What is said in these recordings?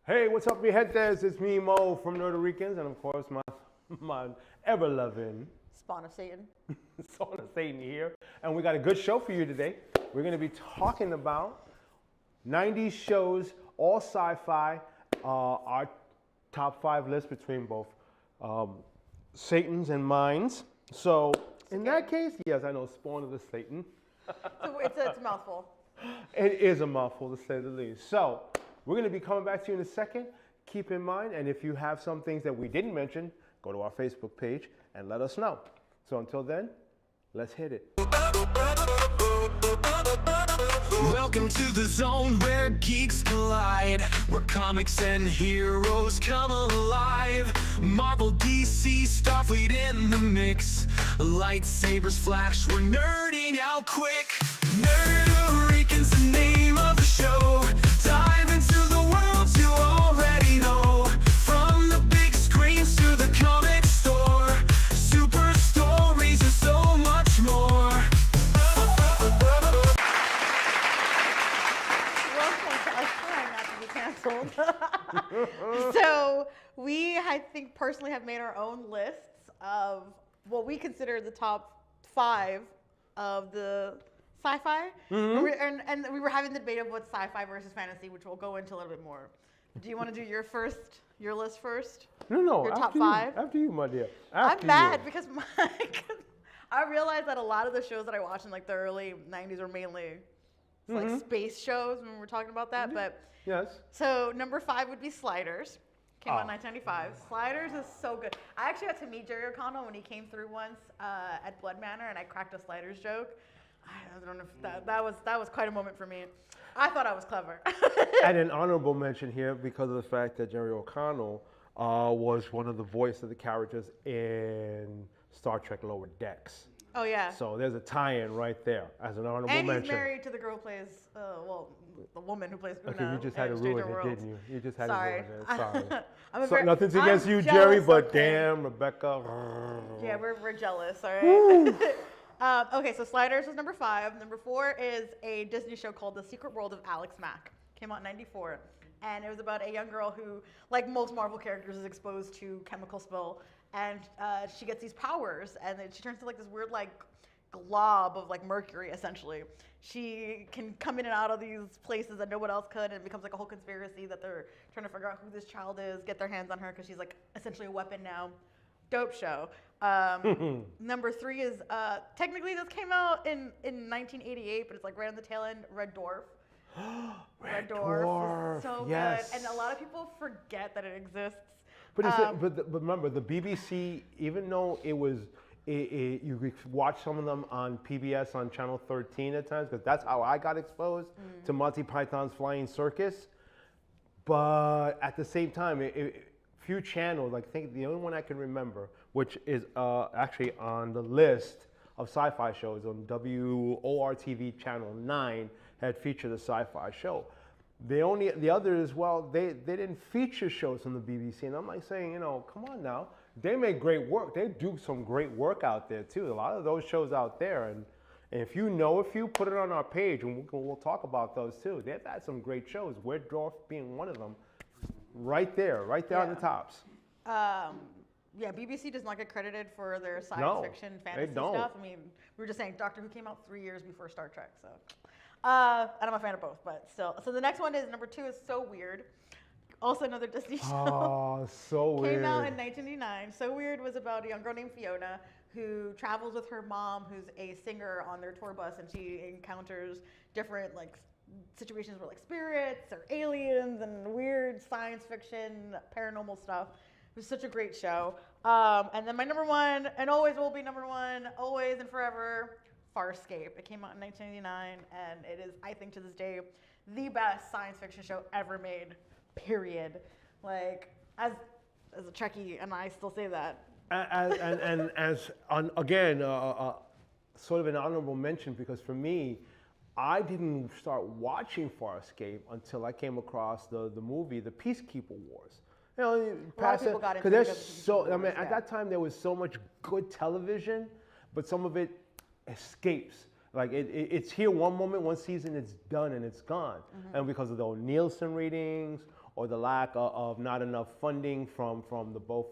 Hey, what's up, mi gentes? It's me, Mo, from Ricans, and of course, my ever-loving Spawn of Satan. son of Satan here. And we got a good show for you today. We're going to be talking about 90s shows, all sci-fi, our top 5 list between both Satan's and mine's. So, in that case, yes, I know, Spawn of the Satan. So it's a mouthful. It is a mouthful, to say the least. So, we're going to be coming back to you in a second. Keep in mind, and if you have some things that we didn't mention, go to our Facebook page and let us know. So until then, let's hit it. Welcome to the zone where geeks collide, where comics and heroes come alive. Marvel, DC, Starfleet in the mix. Lightsabers flash, we're nerding out quick. Rican's the name of the show. Dive into the worlds you already know. From the big screens to the comic store. Super stories and so much more. Canceled. So we, I think, personally have made our own lists of what we consider the top 5 of the sci-fi. Mm-hmm. And we were having the debate of what's sci-fi versus fantasy, which we'll go into a little bit more. Do you want to do your list first? No, your after top you, 5? After you, my dear. I'm mad because I realized that a lot of the shows that I watched in like the early 90s were mainly like space shows when we were talking about that, but yes. So number 5 would be Sliders. Came out in 1995. Sliders is so good. I actually got to meet Jerry O'Connell when he came through once at Blood Manor, and I cracked a Sliders joke. I don't know if that was quite a moment for me. I thought I was clever. And an honorable mention here because of the fact that Jerry O'Connell was one of the voice of the characters in Star Trek Lower Decks. Oh yeah. So there's a tie-in right there as an honorable and mention. he's married to the girl who plays, the woman who plays Una. Okay, you just had to ruin it, didn't you? You just had Sorry. to ruin it. Sorry. So, nothing's against you, Jerry, but okay. damn, Rebecca. Yeah, we're jealous, all right? Okay, so Sliders was number 5. Number 4 is a Disney show called The Secret World of Alex Mack. Came out in 94. And it was about a young girl who, like most Marvel characters, is exposed to chemical spill. And she gets these powers, and then she turns into like this weird like glob of like mercury, essentially. She can come in and out of these places that no one else could, and it becomes like a whole conspiracy that they're trying to figure out who this child is, get their hands on her because she's like essentially a weapon now. Dope show. Number 3 is technically this came out in 1988, but it's like right on the tail end. Red Dwarf. Red Dwarf is so yes. good, and a lot of people forget that it exists. But, but remember, the BBC, even though you could watch some of them on PBS on Channel 13 at times, because that's how I got exposed to Monty Python's Flying Circus. But at the same time, few channels, I think the only one I can remember, which is actually on the list of sci-fi shows on WORTV Channel 9, had featured a sci-fi show. The others, well, they didn't feature shows on the BBC, and I'm like saying, come on now. They make great work. They do some great work out there too. A lot of those shows out there, and if you know a few, put it on our page, and we'll talk about those too. They've had some great shows. Red Dwarf being one of them, right there on the tops. Yeah, BBC does not get credited for their science fiction, fantasy stuff. I mean, we were just saying Doctor Who came out 3 years before Star Trek, so. And I'm a fan of both, but still. So the next one is number 2 is So Weird. Also another Disney show. Oh, So Weird. Came out in 1989. So Weird was about a young girl named Fiona who travels with her mom, who's a singer, on their tour bus, and she encounters different like situations where like spirits or aliens and weird science fiction, paranormal stuff. It was such a great show. And then my number 1, and always will be number 1, always and forever, Farscape. It came out in 1989, and it is, I think, to this day, the best science fiction show ever made. Period. Like, as a Trekkie, and I still say that. Again, sort of an honorable mention, because for me, I didn't start watching Farscape until I came across the movie, The Peacekeeper Wars. A lot of people got into it because because of the Wars, at that time there was so much good television, but some of it escapes. Like it's here one moment, one season, it's done and it's gone. And because of the Nielsen ratings or the lack of not enough funding from the both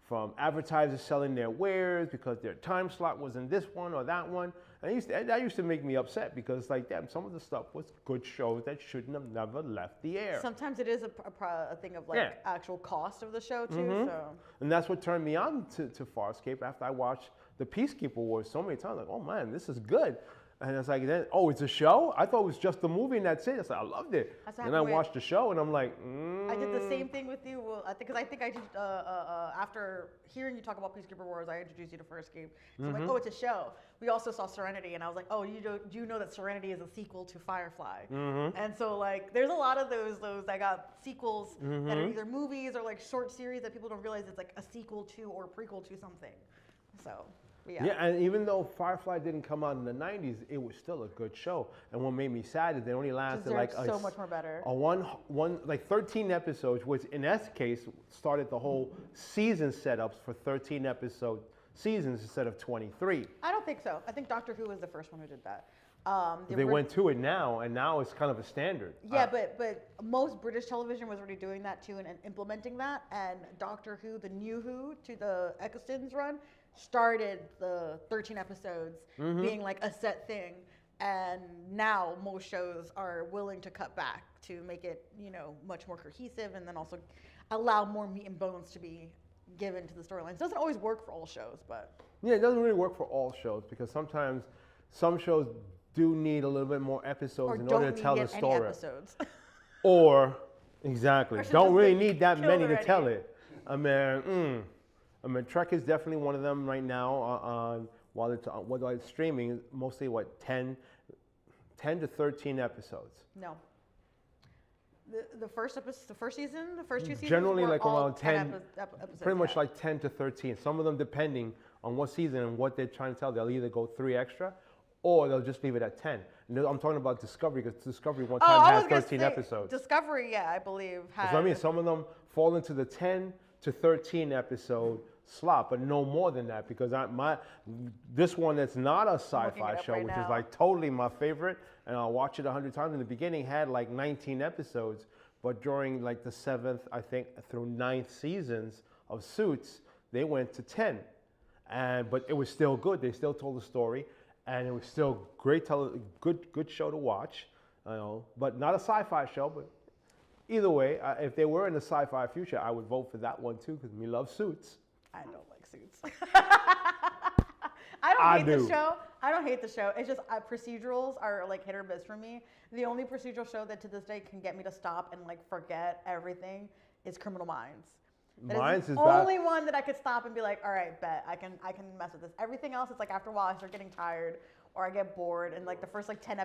from advertisers selling their wares because their time slot was in this one or that one. And that used to make me upset because like, damn, some of the stuff was good shows that shouldn't have never left the air. Sometimes it is a thing of like actual cost of the show too. So. And that's what turned me on to Farscape after I watched the Peacekeeper Wars so many times. Like, oh man, this is good. And it's like, then, oh, it's a show? I thought it was just a movie and that's it. I said, I loved it. And I watched the show and I'm like, I did the same thing with you. Well, because I think I just, after hearing you talk about Peacekeeper Wars, I introduced you to Farscape. So I'm like, oh, it's a show. We also saw Serenity and I was like, oh, do you know that Serenity is a sequel to Firefly? And so like, there's a lot of those that got sequels that are either movies or like short series that people don't realize it's like a sequel to or prequel to something. So. Yeah, and even though Firefly didn't come out in the 90s, it was still a good show. And what made me sad is they only lasted like so much more better. Like 13 episodes, which in S case started the whole season setups for 13 episode seasons instead of 23. I don't think so. I think Doctor Who was the first one who did that. They went to it now, and now it's kind of a standard. Yeah, but most British television was already doing that too and implementing that. And Doctor Who, the new Who, to the Eccleston's run, started the 13 episodes being like a set thing. And now most shows are willing to cut back to make it, much more cohesive and then also allow more meat and bones to be given to the storylines. It doesn't always work for all shows, but. Yeah, it doesn't really work for all shows because sometimes some shows do need a little bit more episodes in order to tell the story. Any episodes. Or, exactly, don't really need that many to tell it. I mean, Trek is definitely one of them right now. While it's streaming, mostly 10 to 13 episodes. No. The first season, the first two seasons. Generally, were like all around 10 episodes. Pretty much like 10 to 13. Some of them depending on what season and what they're trying to tell. They'll either go 3 extra, or they'll just leave it at 10. And I'm talking about Discovery because Discovery one time had 13 episodes. Discovery, yeah, I believe had. That's what I mean. Some of them fall into the 10 to 13 episode slot, but no more than that because this one that's not a sci-fi show, which is like totally my favorite, and I'll watch it 100 times. In the beginning, had like 19 episodes, but during like the 7th, I think, through 9th seasons of Suits, they went to 10, but it was still good. They still told the story, and it was still good show to watch. But not a sci-fi show, but. Either way, if they were in the sci-fi future, I would vote for that one too because we love Suits. I don't like Suits. I don't hate the show. I don't hate the show. It's just procedurals are like hit or miss for me. The only procedural show that to this day can get me to stop and like forget everything is Criminal Minds. That is the only one that I could stop and be like, all right, bet I can mess with this. Everything else, it's like after a while I start getting tired or I get bored, and like the first like 10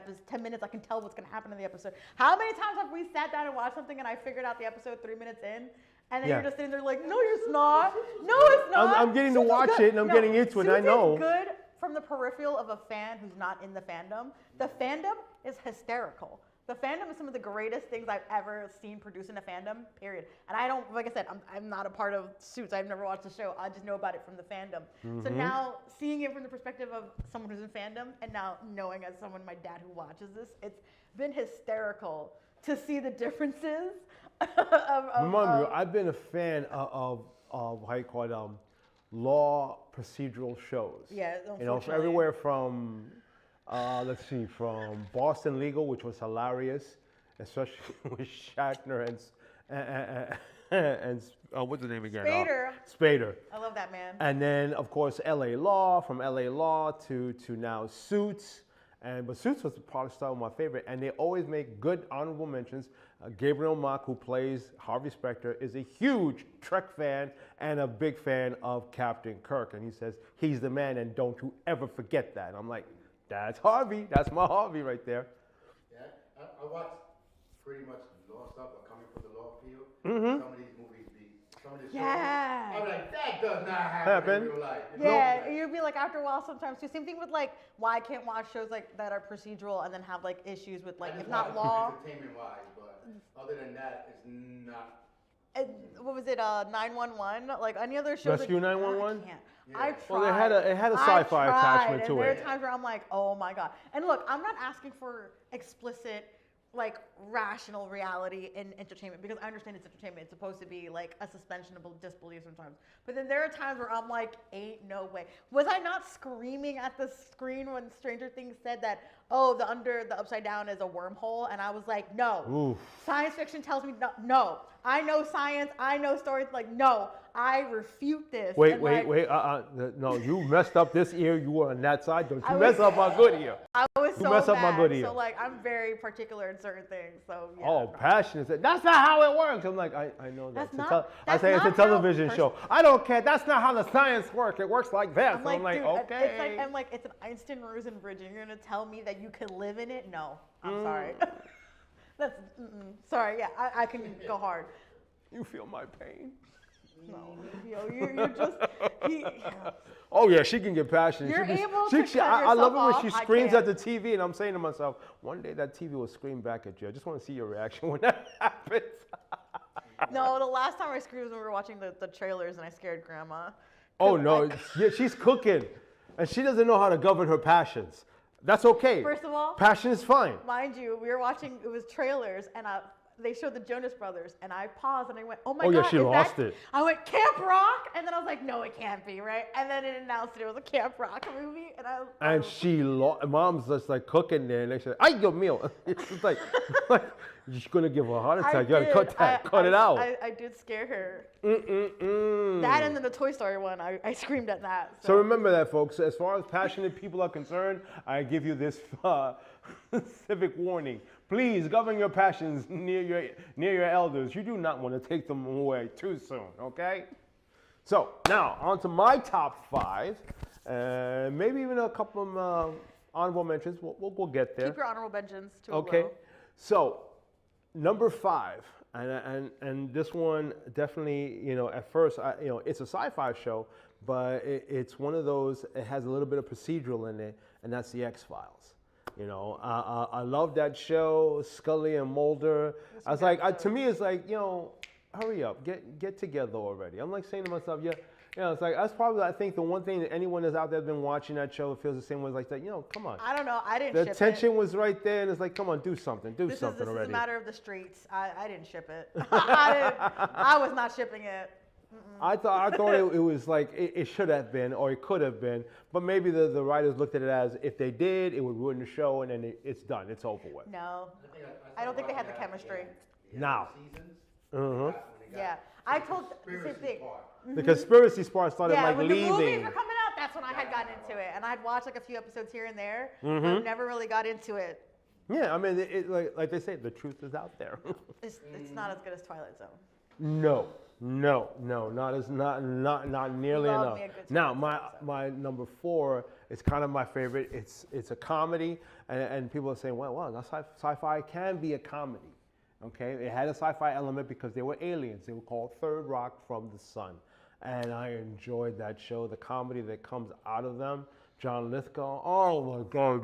minutes I can tell what's gonna happen in the episode. How many times have we sat down and watched something and I figured out the episode 3 minutes in, and then you're just sitting there like, no, you're not. No, it's not. I'm getting to watch it and I'm getting into it. I know. It's good from the peripheral of a fan who's not in the fandom. The fandom is hysterical. The fandom is some of the greatest things I've ever seen produced in a fandom, period. And I don't, like I said, I'm not a part of Suits. I've never watched the show. I just know about it from the fandom. So now seeing it from the perspective of someone who's in fandom and now knowing as someone, my dad who watches this, it's been hysterical to see the differences Remember, I've been a fan of how you call it, law procedural shows. Yeah, everywhere from... let's see, from Boston Legal, which was hilarious, especially with Shatner and what's the name again? Spader. I love that man. And then, of course, L.A. Law, from L.A. Law to now Suits. But Suits was probably still my favorite. And they always make good honorable mentions. Gabriel Macht, who plays Harvey Specter, is a huge Trek fan and a big fan of Captain Kirk. And he says, he's the man, and don't you ever forget that. And I'm like, that's Harvey. That's my Harvey right there. Yeah, I watch pretty much law stuff or coming from the law field. Some of these movies some of these shows, I'm like, that does not happen in real life. Yeah, you'd be like, after a while sometimes too. Same thing with like, why I can't watch shows like that are procedural and then have like issues with like, if not law. Entertainment-wise, but other than that, it's not. What was it, 911? Like any other shows? Rescue like, 911? I can't. I tried. Well, it had a I sci-fi tried, attachment to and there it. are times where I'm like, oh my god. And look, I'm not asking for explicit, like rational reality in entertainment because I understand it's entertainment. It's supposed to be like a suspension of disbelief sometimes. But then there are times where I'm like, ain't no way. Was I not screaming at the screen when Stranger Things said that, oh, the upside down is a wormhole? And I was like, no. Oof. Science fiction tells me no. I know science. I know stories. Like, no, I refute this. Wait, And, wait, like, wait. No, you messed up this ear. You were on that side. Don't you I mess was- up my good ear. I was You so mess up my mad. good ear. So like, I'm very particular in certain things. So yeah. Oh, passionate. That's not how it works. I'm like, I know that. That's not- I that's say it's a not how television show. I don't care. That's not how the science works. It works like this. I'm like, dude, okay. it's like it's an Einstein-Rosen bridge, and you're gonna tell me that you could live in it? No, I'm sorry. That's sorry. Yeah, I can go hard. You feel my pain. No, you're just he. Oh yeah, she can get passionate. You're she, able to cut I love it yourself when she off. I screams can't. at the TV, and I'm saying to myself, one day that TV will scream back at you. I just want to see your reaction when that happens. No, the last time I screamed was when we were watching the trailers, and I scared Grandma. Oh no, yeah, she's cooking, and she doesn't know how to govern her passions. That's okay. First of all, passion is fine. mind you, we were watching. It was trailers, and they showed the Jonas Brothers, and I paused and I went, "Oh my Oh, god!" yeah, she lost it. I went Camp Rock, and then I was like, "No, it can't be, right?" And then it announced it was a Camp Rock movie, and And mom's just like cooking there, and they said, "Ay, Dios mío!" It's just like you're gonna give her a heart attack. You gotta cut that, cut it out. I did scare her. That and then the Toy Story one, I screamed at that. So remember that, folks. As far as passionate people are concerned, I give you this civic warning. Please govern your passions near your elders. You do not want to take them away too soon, okay? So now on to my top 5, maybe even a couple of honorable mentions. We'll get there. Keep your honorable mentions to Okay. low. So number 5, and this one definitely, at first, it's a sci-fi show, but it's one of those. It has a little bit of procedural in it, and that's the X-Files. I love that show, Scully and Mulder. I was like, to me, it's like, hurry up, get together already. I'm like saying to myself, it's like that's probably I think the one thing that anyone that's out there been watching that show feels the same way. Like that, come on. I don't know. I didn't The ship tension it. was right there, and it's like, come on, do something, This already. is a matter of the streets. I didn't ship it. I was not shipping it. I thought it was like it should have been or it could have been, but maybe the writers looked at it as if they did, it would ruin the show, and then it's done, it's over with. No, I don't think they had the chemistry. Now. Yeah, I told the same thing. The conspiracy part started Yeah, like when the movies leaving. were coming out, that's when I had gotten into it, and I'd watch like a few episodes here and there, but never really got into it. Yeah, I mean, like they say, the truth is out there. It's not as good as Twilight Zone. No, not nearly Love enough. me a good Now, Twilight Zone. my number 4 is kind of my favorite. It's a comedy, and people are saying, well, sci-fi can be a comedy. Okay, it had a sci-fi element because they were aliens. They were called Third Rock from the Sun, and I enjoyed that show. The comedy that comes out of them, John Lithgow. Oh my God,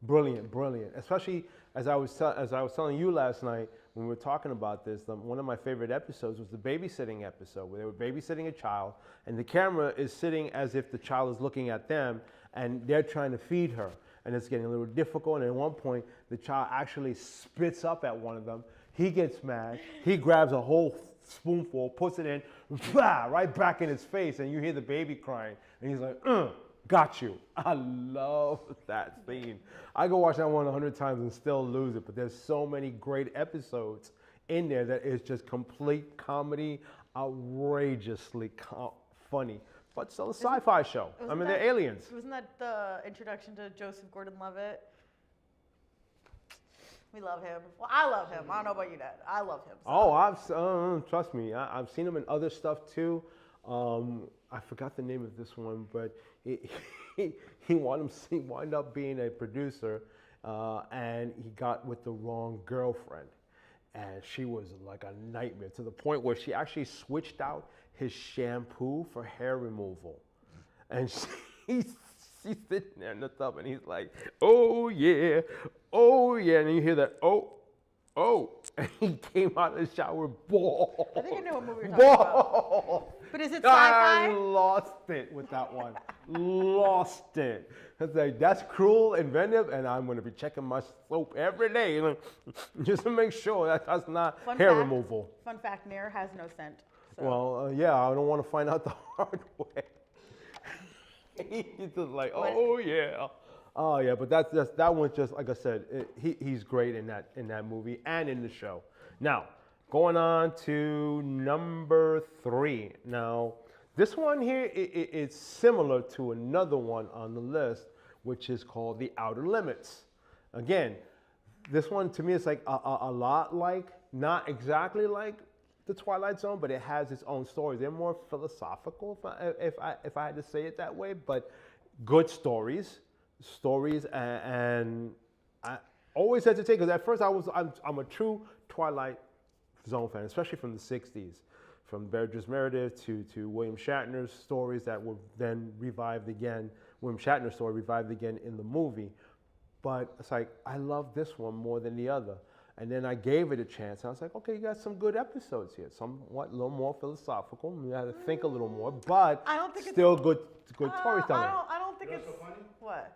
brilliant. Especially as I was telling you last night when we were talking about this. One of my favorite episodes was the babysitting episode where they were babysitting a child, and the camera is sitting as if the child is looking at them, and they're trying to feed her. And it's getting a little difficult, and at one point, the child actually spits up at one of them. He gets mad. He grabs a whole spoonful, puts it in, right back in his face, and you hear the baby crying. And he's like, got you. I love that scene. I go watch that one 100 times and still lose it, but there's so many great episodes in there that is just complete comedy, outrageously funny. But still a sci-fi show. I mean, they're aliens. Wasn't that the introduction to Joseph Gordon-Levitt? We love him. Well, I love him. I don't know about you, Dad. I love him. So. Oh, trust me. I've seen him in other stuff too. I forgot the name of this one, but he wound up being a producer, and he got with the wrong girlfriend, and she was like a nightmare to the point where she actually switched out his shampoo for hair removal, and she's sitting there in the tub, and he's like, oh yeah, and you hear that, oh oh, and he came out of the shower bald. I think I know what movie you're talking about. Bald. But is it I sci-fi? lost it with that one. Lost it. It's like, that's cruel, inventive, and I'm going to be checking my soap every day just to make sure that that's not hair removal. Fun fact, Nair has no scent. So. Well, yeah, I don't want to find out the hard way. He's just like, oh yeah. Oh yeah, but that one's just, like I said, he's great in that movie and in the show. Now, going on to number 3. Now, this one here it's similar to another one on the list, which is called The Outer Limits. Again, this one to me is like a lot like, not exactly like The Twilight Zone, but it has its own stories. They're more philosophical, if I had to say it that way, but good stories, and I always hesitate because at first I'm a true Twilight Zone fan, especially from the 60s, from Burgess Meredith to William Shatner's stories that were then revived again. William Shatner's story revived again in the movie, but it's like I love this one more than the other. And then I gave it a chance. I was like, okay, you got some good episodes here. Somewhat a little more philosophical. You had to think a little more, but I don't think still good storytelling. I don't think You know it's so funny? What?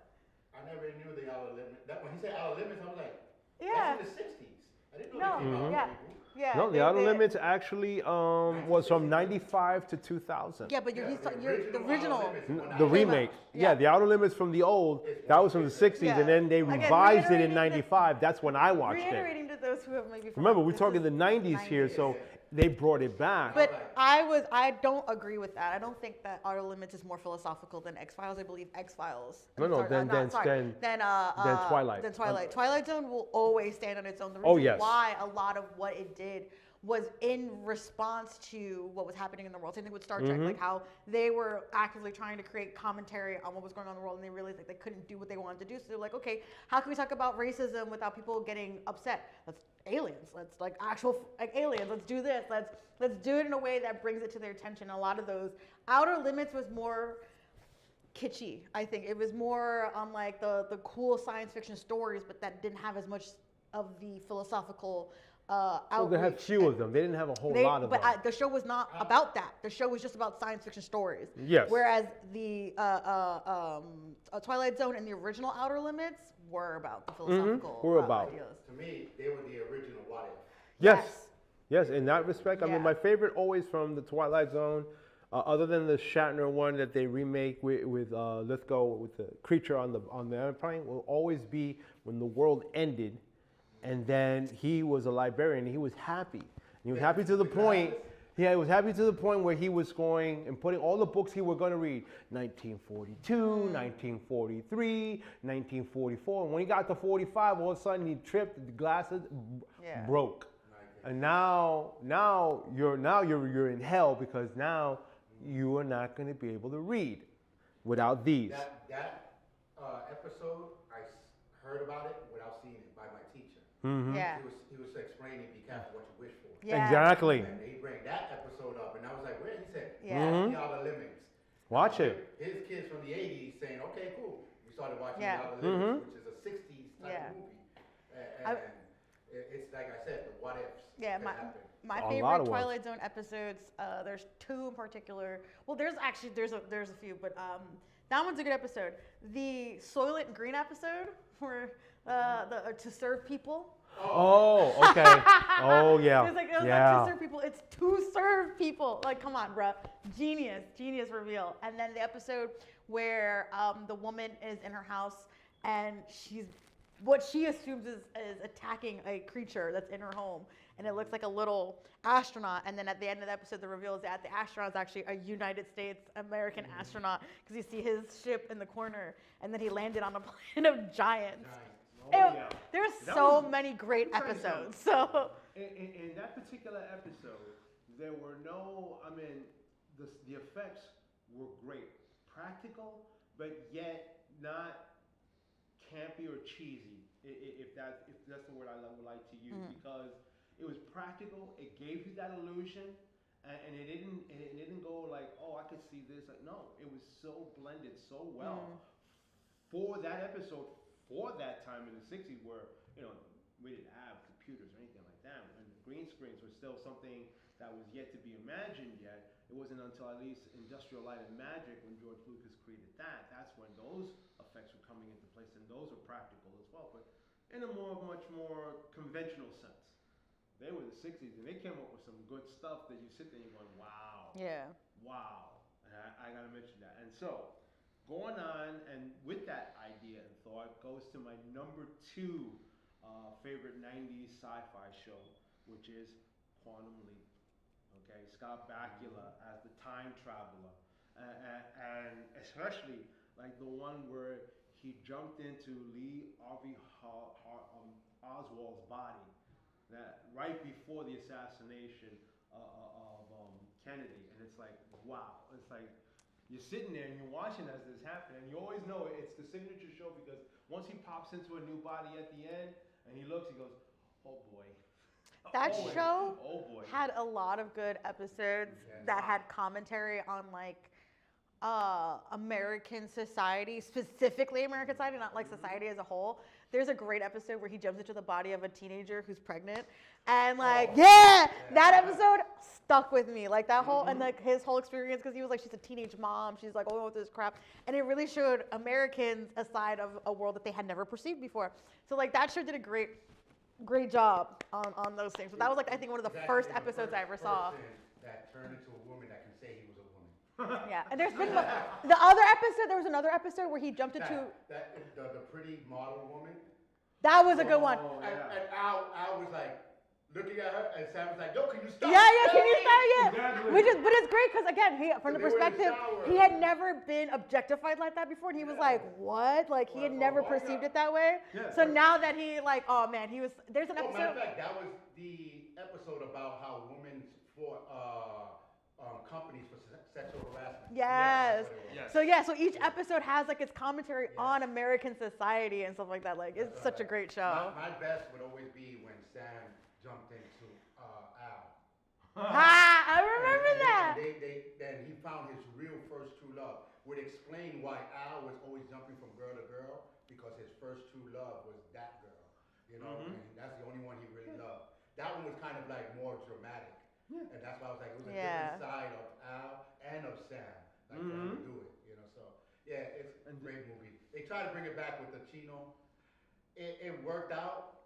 I never knew the Outer Limits. That when he said Outer Limits, I was like, Yeah. that's in the 60s. I didn't No. know they came out Yeah. with people. Yeah. No, The Outer Limits actually was from 95 to 2000. Yeah, but you're the original. Outer Limits, when I The came remake. out. Yeah, The Outer Limits from the old, that was from the 60s, Yeah. and then they Again, revised it in reiterating 95. That's when I watched it. Reiterating to those who have maybe forgotten, Remember, we're this talking is the 90s here, so they brought it back. But I don't agree with that. I don't think that Outer Limits is more philosophical than X-Files. I believe X-Files. No, then Twilight. Twilight. Then Twilight. Twilight Zone will always stand on its own. The reason Oh, yes. why a lot of what it did was in response to what was happening in the world. Same thing with Star Trek, like how they were actively trying to create commentary on what was going on in the world, and they realized that they couldn't do what they wanted to do. So they're like, okay, how can we talk about racism without people getting upset? Let's aliens. Let's like actual aliens. Let's do this. Let's do it in a way that brings it to their attention. A lot of those Outer Limits was more kitschy. I think it was more on like the cool science fiction stories, but that didn't have as much of the philosophical. So they had few of them. They didn't have a whole lot of them. But the show was not about that. The show was just about science fiction stories. Yes. Whereas the Twilight Zone and the original Outer Limits were about the philosophical Were about. ideas. To me, they were the original What If. Yes, in that respect. I Yeah. mean, my favorite always from the Twilight Zone, other than the Shatner one that they remake with Lithgow, with the creature on the airplane, will always be when the world ended. And then he was a librarian. And he was happy. And he was happy to the point. Yeah, he was happy to the point where he was going and putting all the books he was going to read. 1942, 1943, 1944. And when he got to 45, all of a sudden he tripped. The glasses broke. And now you're in hell because now you are not going to be able to read without these. That episode, I heard about it without seeing it by my teacher. Yeah. He was explaining, be careful what you wish for. Yeah. Exactly. And they bring that episode up, and I was like, where? He said, Yeah. The Outer Limits. Watch it. His kids from the 80s saying, okay, cool. We started watching Yeah. The Outer Limits, which is a 60s type Yeah. of movie. And it's like I said, the what ifs. Yeah, that happened. my A lot favorite of Twilight Zone episodes. There's 2 in particular. Well, there's a few, but that one's a good episode. The Soylent Green episode, where to serve people. Oh, okay. Oh, yeah. It was like to serve people. It's to serve people. Like, come on, bruh. Genius reveal. And then the episode where the woman is in her house and what she assumes is attacking a creature that's in her home. And it looks like a little astronaut. And then at the end of the episode, the reveal is that the astronaut is actually a United States American astronaut, because you see his ship in the corner, and then he landed on a planet of giants. There's so many great episodes. So in that particular episode, there were no. I mean, the effects were great, practical, but yet not campy or cheesy. If that's the word I would like to use, because it was practical. It gave you that illusion, and it didn't go like, oh, I could see this. Like, no, it was so blended so well for that episode. For that time in the 60s, where we didn't have computers or anything green screens were still something that was yet to be imagined yet. It wasn't until at least Industrial Light and Magic, when George Lucas created that, that's when those effects were coming into place, and those were practical as well, but in a much more conventional sense. They were the 60s, and they came up with some good stuff that you sit there and you're going, wow. Yeah. Wow. And I gotta mention that. And so, going on, and with that idea and thought, goes to my number 2 favorite 90s sci-fi show, which is Quantum Leap. Okay, Scott Bakula as the time traveler, and especially like the one where he jumped into Lee Harvey Oswald's body, that right before the assassination of Kennedy, and it's like, wow, it's like you're sitting there and you're watching as this happens, and you always know it's the signature show because once he pops into a new body at the end and he looks, he goes, oh boy. That Oh, show oh boy. had a lot of good episodes that had commentary on like American society, specifically American society, not like society as a whole. There's a great episode where he jumps into the body of a teenager who's pregnant, and like, that episode stuck with me. Like that whole and like his whole experience, because he was like, she's a teenage mom, she's like, oh, with this crap, and it really showed Americans a side of a world that they had never perceived before. So like that show did a great job on those things. But that was like I think one of the first episodes I ever saw. That turned into a woman that can say he was a woman. Yeah, and there's been the other episode. There was another episode where he jumped into. The pretty model woman. That was a good one. Oh, And yeah. Al was like looking at her, and Sam was like, "Yo, can you stop?" Yeah, can you start? Yeah, Exactly. but it's great because again, from the They were in the perspective, shower. he had never been objectified like that before, and he was like, "What?" Like he had Well, never why perceived not? it that way. Yeah. So now that he like, oh man, he was. There's an Oh, matter of episode. fact, that was the episode about how women fought companies for sexual harassment. Yes. That's what it was. Yes. So each episode has like its commentary on American society and stuff like that. Like it's such a great show. My best would always be when Sam jumped into Al. I remember that. Then he found his real first true love. Would explain why Al was always jumping from girl to girl, because his first true love was that girl. You know, and that's the only one he really loved. That one was kind of like more dramatic. And that's why I was like, it was a different side of Al and of Sam, like for him to do it, you know. So yeah, it's a great movie. They tried to bring it back with the Chino. It worked out,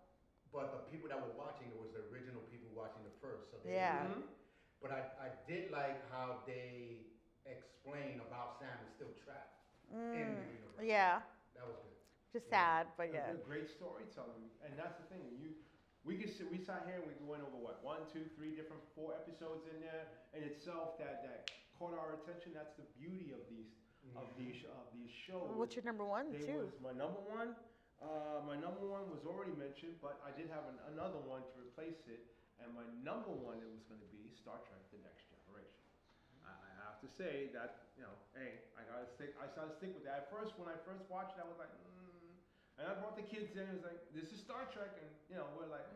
but the people that were watching, it was the original people watching the first. So they didn't like it. But I did like how they explain about Sam is still trapped in the universe. Yeah. That was good. Just sad, but yeah. Great storytelling, and that's the thing. We sat here and we went over what 1, 2, 3 different 4 episodes in there in itself that caught our attention. That's the beauty of these shows. What's your number one too? My number one. My number one was already mentioned, but I did have another one to replace it, and my number one it was going to be Star Trek: The Next Generation. I have to say that hey, I gotta stick with that. At first, when I first watched it, I was like. And I brought the kids in, and it was like, this is Star Trek, and we're like,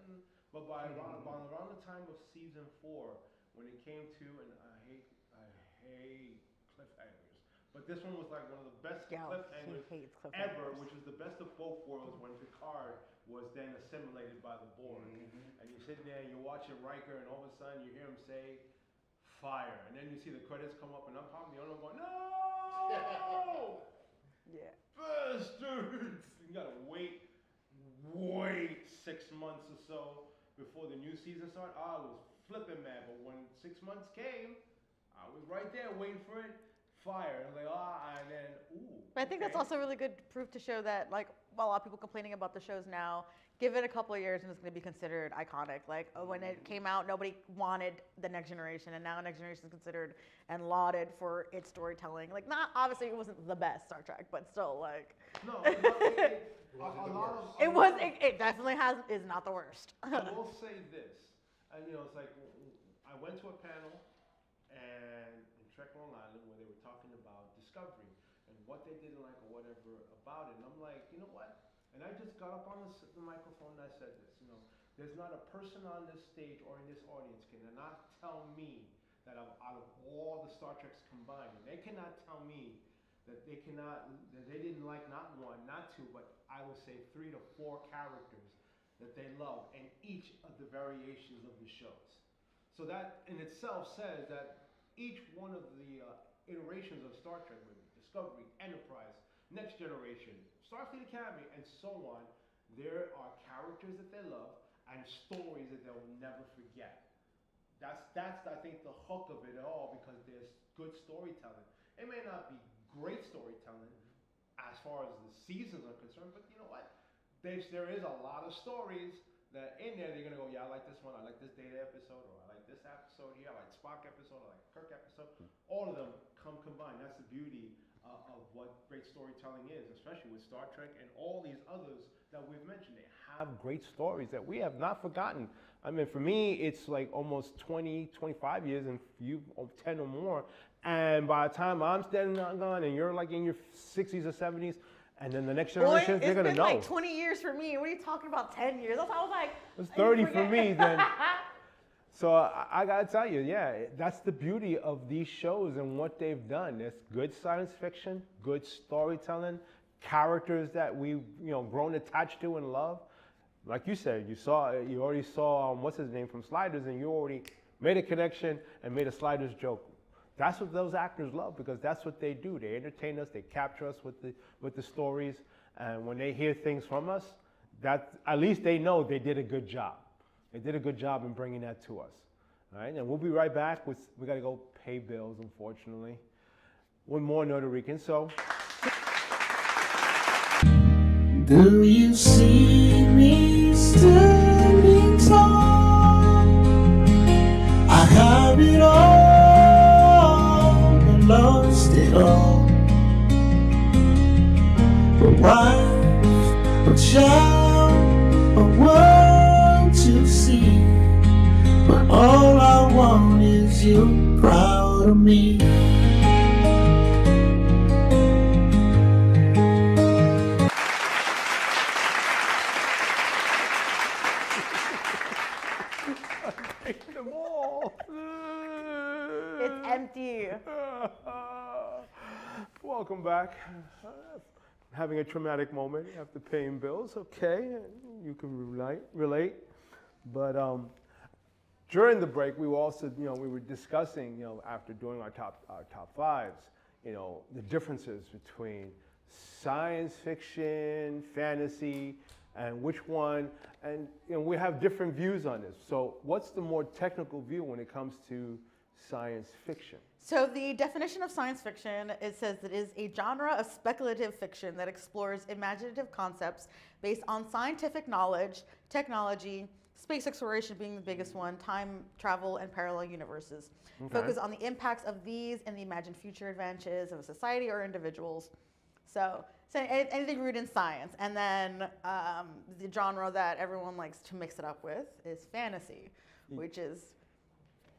But by around the time of season 4, when it came to, and I hate cliffhangers, but this one was like one of the best cliffhangers ever, which was the best of both worlds when Picard was then assimilated by the Borg. And you're sitting there, and you're watching Riker, and all of a sudden you hear him say, fire. And then you see the credits come up, and I'm probably the only one going, no! Yeah. Bastards! You gotta wait 6 months or so before the new season started. I was flipping mad, but when 6 months came, I was right there waiting for it. Fire, and like and then ooh. But I think that's also really good proof to show that like a lot of people complaining about the shows now, give it a couple of years and it's going to be considered iconic. Like when it came out, nobody wanted the Next Generation, and now Next Generation is considered and lauded for its storytelling. Like not obviously it wasn't the best Star Trek, but still like. No, it definitely is not the worst. I will say this, and it's like I went to a panel and in Trek Long Island where they were talking about Discovery and what they didn't like or whatever about it, and I'm like, you know what? And I just got up on the microphone and I said this, there's not a person on this stage or in this audience cannot tell me that out of all the Star Treks combined, they cannot tell me that they didn't like not 1, not 2, but I will say 3 to 4 characters that they love in each of the variations of the shows. So that in itself says that each one of the iterations of Star Trek, with Discovery, Enterprise, Next Generation, Starfleet Academy, and so on, there are characters that they love and stories that they'll never forget. That's I think the hook of it all, because there's good storytelling. It may not be great storytelling as far as the seasons are concerned, but you know what? There is a lot of stories that in there they're gonna go, yeah, I like this one, I like this Data episode, or I like this episode here, I like Spock episode, I like Kirk episode. All of them come combined. That's the beauty of what great storytelling is, especially with Star Trek and all these others that we've mentioned. They have great stories that we have not forgotten. I mean, for me, it's like almost 20, 25 years, and for you, 10 or more. And by the time I'm dead and not gone, and you're like in your 60s or 70s, and then the next generation, they're gonna know. It's been like 20 years for me. What are you talking about? 10 years? I was like, it's 30 for me then. So I gotta tell you, yeah, that's the beauty of these shows and what they've done. It's good science fiction, good storytelling, characters that we've grown attached to and love. Like you said, you already saw what's his name from Sliders, and you already made a connection and made a Sliders joke. That's what those actors love, because that's what they do. They entertain us, they capture us with the stories, and when they hear things from us, that at least they know they did a good job. They did a good job in bringing that to us. All right, and we'll be right back. We got to go pay bills, unfortunately. One more Rican. So, do you see me standing tall? I have it all, but lost it all. A wife, a child, a world to see. But all I want is you proud of me. take them all. it's empty. Welcome back. Having a traumatic moment after paying bills. Okay, you can relate. But during the break, we were also, we were discussing, after doing our top fives, the differences between science fiction, fantasy, and which one, and we have different views on this. So what's the more technical view when it comes to science fiction? So the definition of science fiction, it says it is a genre of speculative fiction that explores imaginative concepts based on scientific knowledge, technology, space exploration being the biggest one, time travel, and parallel universes. Okay. Focus on the impacts of these and the imagined future advantages of a society or individuals. So anything rooted in science. And then the genre that everyone likes to mix it up with is fantasy, which is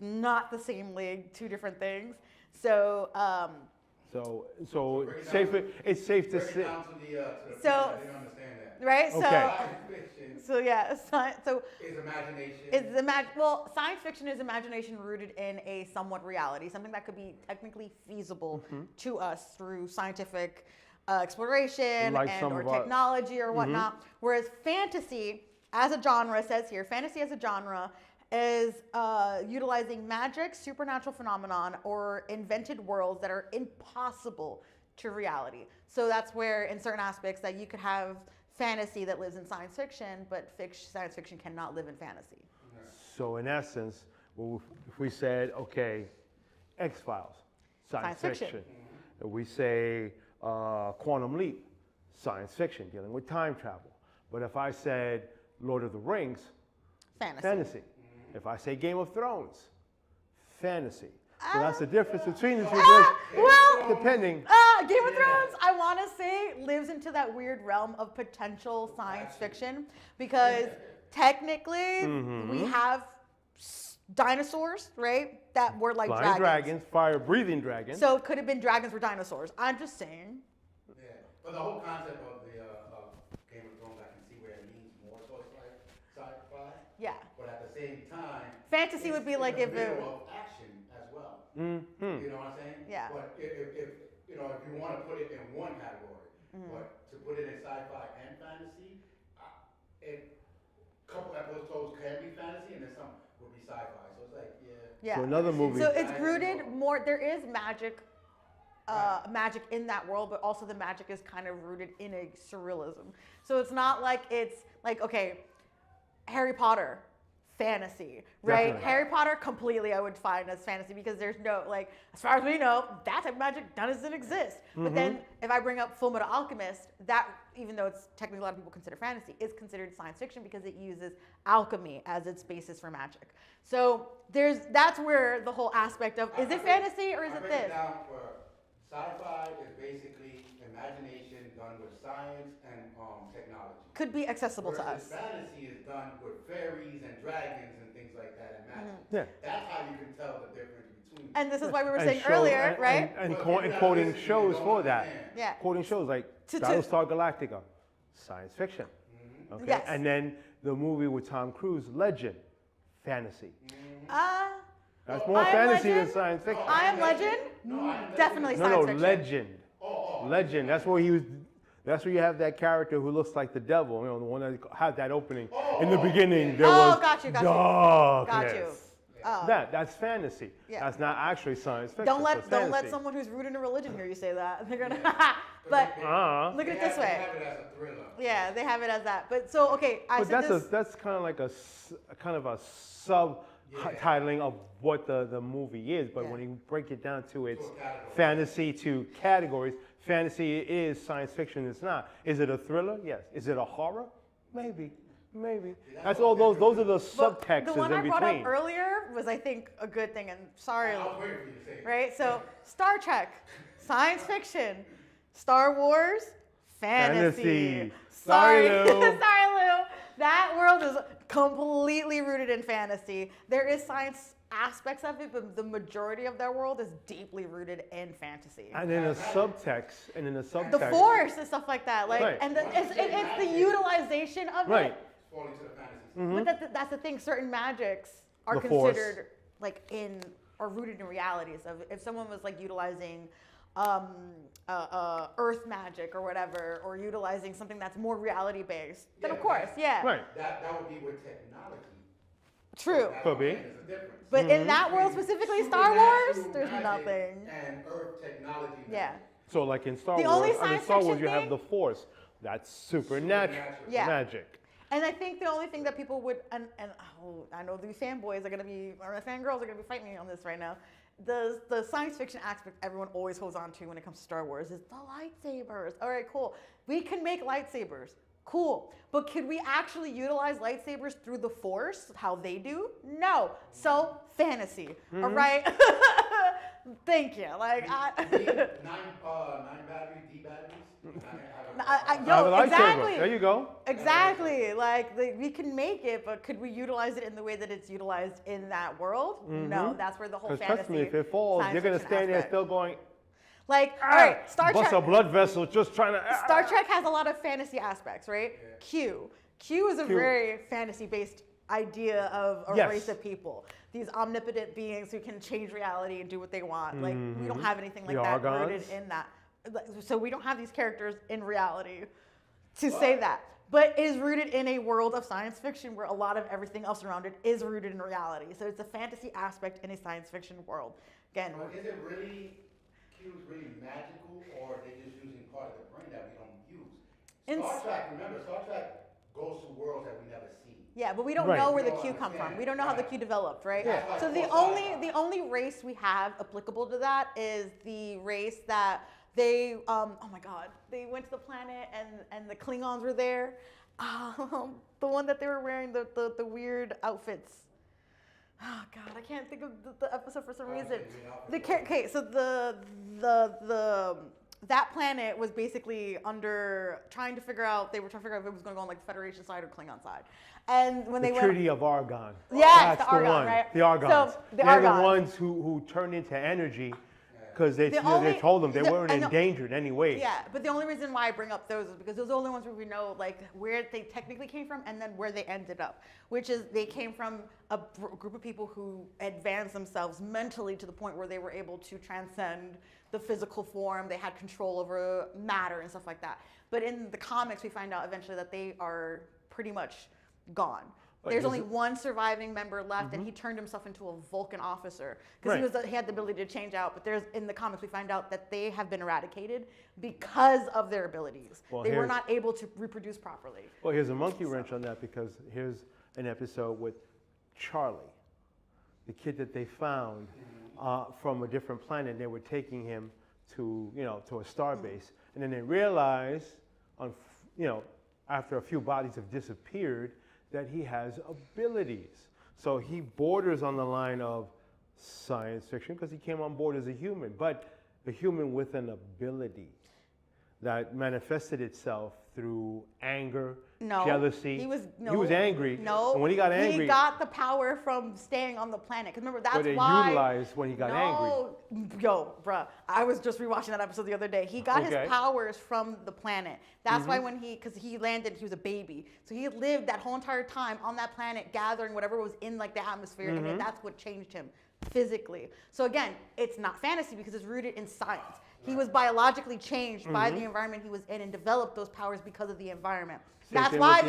not the same league, two different things. So it's safe to say. So I didn't understand that. right. Okay. Science fiction So yeah. So is imagination. science fiction is imagination rooted in a somewhat reality, something that could be technically feasible to us through scientific exploration Like or technology or whatnot. Whereas fantasy, as a genre, says here, fantasy as a genre is utilizing magic, supernatural phenomenon, or invented worlds that are impossible to reality. So that's where, in certain aspects, that you could have fantasy that lives in science fiction, but science fiction cannot live in fantasy. So in essence, if we said, okay, X-Files, science fiction. If we say Quantum Leap, science fiction, dealing with time travel. But if I said Lord of the Rings, fantasy. If I say Game of Thrones, fantasy. So that's the difference between the two. Depending. Game of Thrones, I want to say, lives into that weird realm of potential science fiction because technically we have dinosaurs, right? That were like Flying dragons, fire-breathing dragons. So it could have been dragons were dinosaurs. I'm just saying. Yeah, but the whole concept of the Game of Thrones, I can see where it leans more towards like sci-fi. Yeah. But at the same time, Fantasy would be like if it. of action as well. Mm-hmm. You know what I'm saying? Yeah. But if you want to put it in one category, but to put it in sci-fi and fantasy, couple episodes can be fantasy, and then some would be sci-fi. So it's like, yeah. Yeah. So another movie. So it's rooted more. There is magic, magic in that world, but also the magic is kind of rooted in a surrealism. So it's not like it's like okay, Harry Potter, fantasy, right? Definitely. Harry Potter completely I would find as fantasy because there's no like as far as we know that type of magic doesn't exist. But then if I bring up Fullmetal Alchemist, that even though it's technically a lot of people consider fantasy, is considered science fiction because it uses alchemy as its basis for magic. So that's where the whole aspect of is it fantasy or is it break this? Down for sci-fi is basically imagination done with science and technology. Could be accessible to Versus us. fantasy is done with fairies and dragons and things like that and magic. Yeah. That's how you can tell the difference between. And this is why we were And saying show- earlier, right? And Well, quoting if you're not listening, shows you don't for that. understand. Yeah. Quoting shows like To- Battlestar Galactica, science fiction. Okay? Yes. And then the movie with Tom Cruise, Legend, fantasy. That's more I Am fantasy than Legend? science fiction. I Am Legend, definitely No, science no, fiction. Legend. Legend. That's where he was. That's where you have that character who looks like the devil. You know, the one that had that opening in the beginning. There Oh, was got you. darkness. Oh. That's fantasy. Yeah. That's not actually science fiction. Don't that's let fantasy. someone who's rooted in religion hear you say that. They're gonna. But look at it this They way. have it as a thriller. Yeah, they have it as that. But so okay, I But said that's this. that's kind of like a subtitling of what the movie is. But Yeah. when you break it down to its To a category. fantasy to categories, fantasy is science fiction. It's not. Is it a thriller? Yes. Is it a horror? Maybe. That's all. Those are the But subtexts the one in I brought between. up earlier was, I think, a good thing. And sorry, I was waiting for you to say it. right? So Star Trek, science fiction. Star Wars, fantasy. Fantasy. Sorry, Sorry, Lou. sorry, Lou. That world is completely rooted in fantasy. There is science aspects of it, but the majority of their world is deeply rooted in fantasy. And in a subtext, The Force and stuff like that, like, Right. and it's the utilization of Right. it. Fall into the fantasy. But that's the thing. Certain magics are The Force. considered like in or rooted in realities. Of if someone was like utilizing earth magic or whatever, or utilizing something that's more reality based, then of Yeah, course, yeah, Right. That would be with technology. true. That's Could what be. I'm saying, there's a difference. But in that world Between specifically, Star Wars, supernatural there's magic nothing. And earth technology. Yeah. So like in Star The Wars, only in science Star Wars fiction you have thing- the Force. That's supernatural Yeah. magic. And I think the only thing that people would, and oh, I know these fanboys are gonna be, or the fangirls are gonna be fighting me on this right now. The science fiction aspect everyone always holds on to when it comes to Star Wars is the lightsabers. All right, cool. We can make lightsabers. Cool. But could we actually utilize lightsabers through the Force, how they do? No. So, fantasy. All right? Thank you. Like, Nine batteries, D batteries. I have a yo, lightsaber. exactly. There you go. Exactly. Like we can make it, but could we utilize it in the way that it's utilized in that world? No. That's where the whole Because fantasy. trust me, if it falls, science you're gonna fiction stand there aspect. still going. Like, all right, Star Bust a Trek. blood vessel just trying to. Star Trek has a lot of fantasy aspects, right? Q is a Q. very fantasy-based idea of a Yes. race of people. These omnipotent beings who can change reality and do what they want. Like we don't have anything like The that Argons. rooted in that. So we don't have these characters in reality to say that. But it is rooted in a world of science fiction where a lot of everything else around it is rooted in reality. So it's a fantasy aspect in a science fiction world. Again, But is it really, Q's really magical, or are they just using part of the brain that we don't use? Star Trek, remember, Star Trek goes to worlds that we never see. yeah, but we don't Right. know where the We don't Q come from. understand. We don't know how the Right. Q developed, right? Yeah. So the only race we have applicable to that is the race that they oh my god, they went to the planet and the Klingons were there. The one that they were wearing the weird outfits. Oh god, I can't think of the episode for some reason. Okay, so that planet was basically trying to figure out if it was going to go on like the Federation side or Klingon side. And when The they went, Treaty of Argon. Yes, That's the Argon, one. right? The Argons. So, the They're Argons. the ones who turned into energy because they only- told them they the- weren't I know- endangered anyway. yeah, but the only reason why I bring up those is because those are the only ones where we know like where they technically came from and then where they ended up, which is they came from a group of people who advanced themselves mentally to the point where they were able to transcend the physical form. They had control over matter and stuff like that. But in the comics, we find out eventually that they are pretty much gone. There's only one surviving member left, and he turned himself into a Vulcan officer because he had the ability to change out. But in the comics we find out that they have been eradicated because of their abilities. Well, they were not able to reproduce properly. Well, here's a monkey wrench on that, because here's an episode with Charlie, the kid that they found from a different planet. They were taking him to a star base, and then they realized, after a few bodies have disappeared, that he has abilities. So he borders on the line of science fiction because he came on board as a human, but a human with an ability that manifested itself through anger, jealousy. He was angry. No, and when he got angry, he got the power from staying on the planet. Because remember, that's but it why. utilized when he got angry. Yo, bruh, I was just rewatching that episode the other day. He got his powers from the planet. That's why because he landed, he was a baby, so he lived that whole entire time on that planet, gathering whatever was in like the atmosphere, and then that's what changed him physically. So again, it's not fantasy because it's rooted in science. He was biologically changed by the environment he was in and developed those powers because of the environment. That's why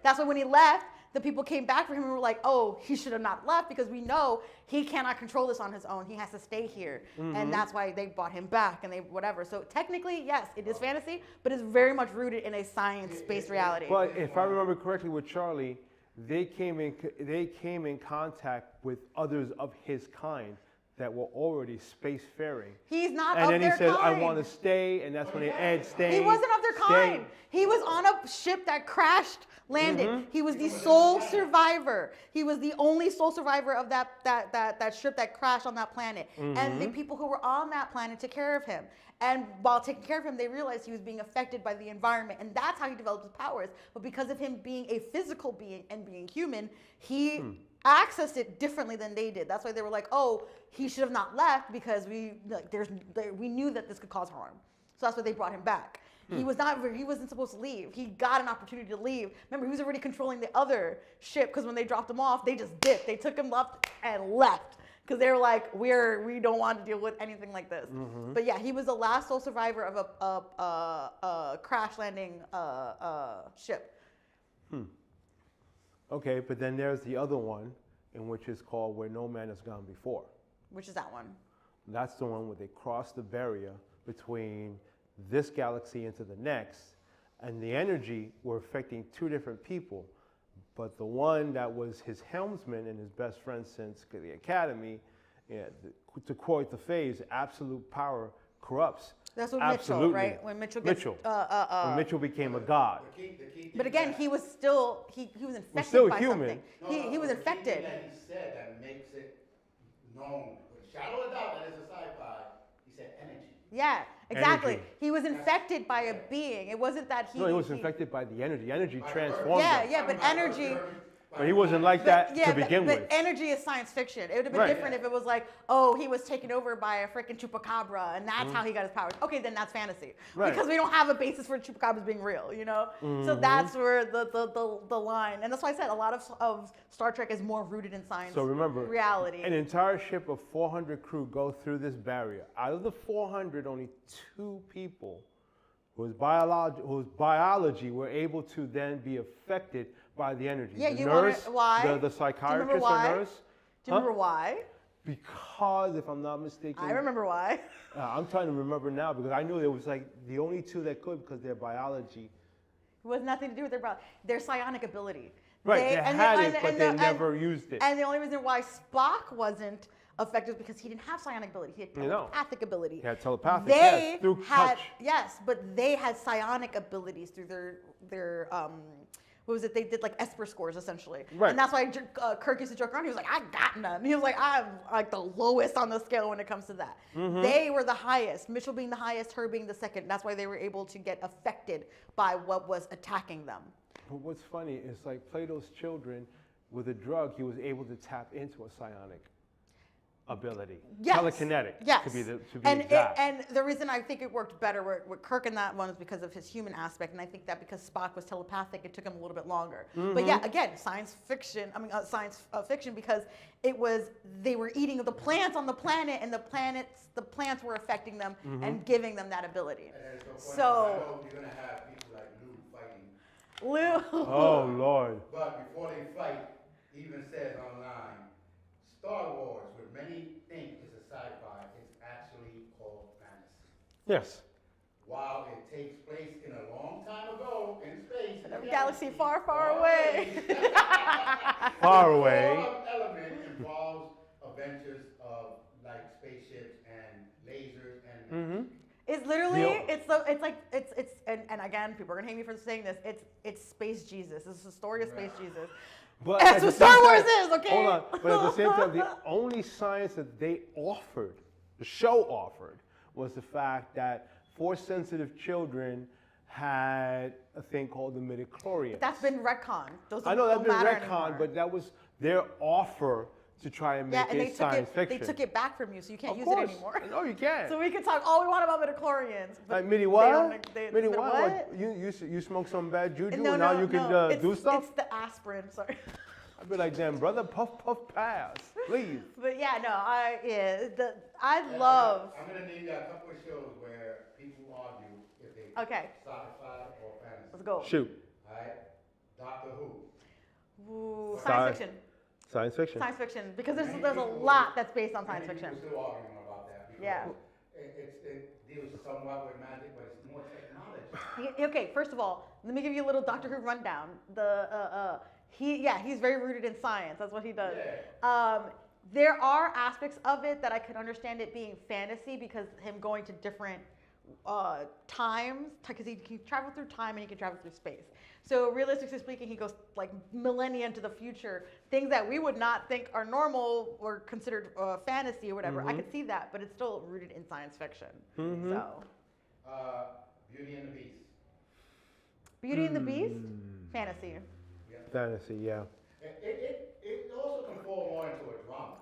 that's why when he left, the people came back for him and were like, oh, he should have not left because we know he cannot control this on his own. He has to stay here. And that's why they brought him back and whatever. So technically, yes, it is fantasy, but it's very much rooted in a science-based reality. But if I remember correctly with Charlie, they came in contact with others of his kind that were already spacefaring. He's not of their kind. And then he said, I want to stay, and that's when Ed stayed. He wasn't of their kind. He was on a ship that crashed, landed. He was the sole survivor. He was the only sole survivor of that ship that crashed on that planet. And the people who were on that planet took care of him. And while taking care of him, they realized he was being affected by the environment. And that's how he developed his powers. But because of him being a physical being and being human, he accessed it differently than they did. That's why they were like, oh, he should have not left because we knew that this could cause harm. So that's why they brought him back. He wasn't supposed to leave. He got an opportunity to leave. Remember, he was already controlling the other ship because when they dropped him off, they just dipped. They took him left and left because they were like, we don't want to deal with anything like this. But yeah, he was the last sole survivor of a crash landing ship. Okay, but then there's the other one, in which is called Where No Man Has Gone Before. Which is that one? That's the one where they cross the barrier between this galaxy into the next, and the energy were affecting two different people. But the one that was his helmsman and his best friend since the academy, to quote the phrase, absolute power corrupts. That's what Mitchell, right? When Mitchell when Mitchell became a god. But again, he was still he was infected still by human. something. He was infected. The thing that he said that makes it known, with shadow of doubt, that is a sci-fi. He said energy. Yeah, exactly. Energy. He was infected by a being. It wasn't that he. No, he was infected by the energy. Energy transformed him. Yeah, but energy. But he wasn't like that to begin with. But energy is science fiction. It would have been different if it was like, oh, he was taken over by a freaking chupacabra, and that's how he got his powers. Okay, then that's fantasy. Right. Because we don't have a basis for chupacabras being real, you know? So that's where the line, and that's why I said a lot of Star Trek is more rooted in science. So remember, reality. An entire ship of 400 crew go through this barrier. Out of the 400, only 2 people whose biology were able to then be affected by the energy. Yeah, the nurse, why? The psychiatrist Do you remember why? or nurse. Do you remember why? Because, if I'm not mistaken, I remember why. I'm trying to remember now because I knew it was like the only 2 that could because their biology. It was nothing to do with their psionic ability. Right, they had it, but they never used it. And the only reason why Spock wasn't affected was because he didn't have psionic ability. He had telepathic ability. He had telepathic, through touch. Yes, but they had psionic abilities through their what was it? They did like Esper scores essentially. Right. And that's why Kirk used to joke around. He was like, I got none. He was like, I'm like the lowest on the scale when it comes to that. They were the highest. Mitchell being the highest, her being the second. That's why they were able to get affected by what was attacking them. But what's funny is like Plato's children, with a drug, he was able to tap into a psionic ability. Yes. Telekinetic. Yes. To be exact. And the reason I think it worked better with Kirk in that one is because of his human aspect, and I think that because Spock was telepathic, it took him a little bit longer. But yeah, again, science fiction because they were eating the plants on the planet, and the plants were affecting them and giving them that ability. So you're gonna have people like Lou fighting Lou. Oh Lord. But before they fight, he even says online, Star Wars, what many think is a sci-fi, is actually called fantasy. Yes. While it takes place in a long time ago in space, in A a galaxy far, far away. Far the away. core element involves adventures of like spaceships and lasers and It's literally, Yeah. and again, people are gonna hate me for saying this. It's Space Jesus. It's the story of Space Jesus. But That's at the what same Star Wars time- is, okay? Hold on. But at the same time, the only science that they offered, the show offered, was the fact that Force-sensitive children had a thing called the midichlorians. That's been retconned. Those I know that's don't been matter retconned, anymore. but that was their offer to try and yeah, make and it science fiction. they took it back from you, so you can't Of use course. it anymore. No, you can't. So we can talk all we want about midichlorians. but Like midi they what? don't- they- Midi but what? You smoke some bad juju No, and now no, you can no. do stuff? It's the aspirin, sorry. I'd be like, damn, brother, puff, pass, please. But yeah, no, I And love. I'm gonna need a couple of shows where people argue if they Okay. sci-fi or fantasy. Let's go. Shoot. Alright? Doctor Who. Ooh, Sci- science fiction. Science fiction. Science fiction, because there's Many a people- lot that's based on many science fiction. people still arguing about that because Yeah. it deals somewhat with magic, but it's more technology. Okay, first of all, let me give you a little Doctor Who rundown. He's very rooted in science. That's what he does. Yeah. There are aspects of it that I could understand it being fantasy because him going to different times, because he can travel through time and he can travel through space. So realistically speaking, he goes like millennia into the future. Things that we would not think are normal or considered fantasy or whatever. I could see that, but it's still rooted in science fiction. So, Beauty and the Beast. Beauty and the Beast, fantasy. Fantasy, yeah. It also can fall more into a drama.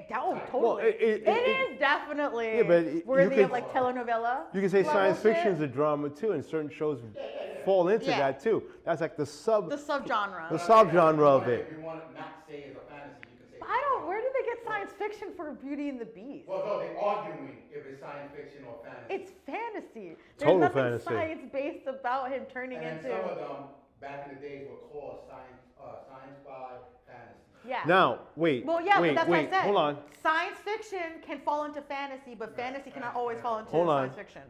Totally. Well, it is definitely Yeah, but you worthy could- of like telenovela. You can say level science shit. fiction is a drama too, and certain shows fall into Yeah. that too. That's like the subgenre. subgenre of it. If you want to not say it's a fantasy, you can say. I don't. Where did they get science fiction for Beauty and the Beast? Well, no, they're arguing if it's science fiction or fantasy. It's fantasy. There's Total nothing fantasy. science based about him turning and then into. some of them back in the days were called science by fantasy. Yeah. Now, wait. Well, yeah, wait, but that's wait, what I said. hold on. Science fiction can fall into fantasy, but fantasy cannot always fall into Hold on. science fiction.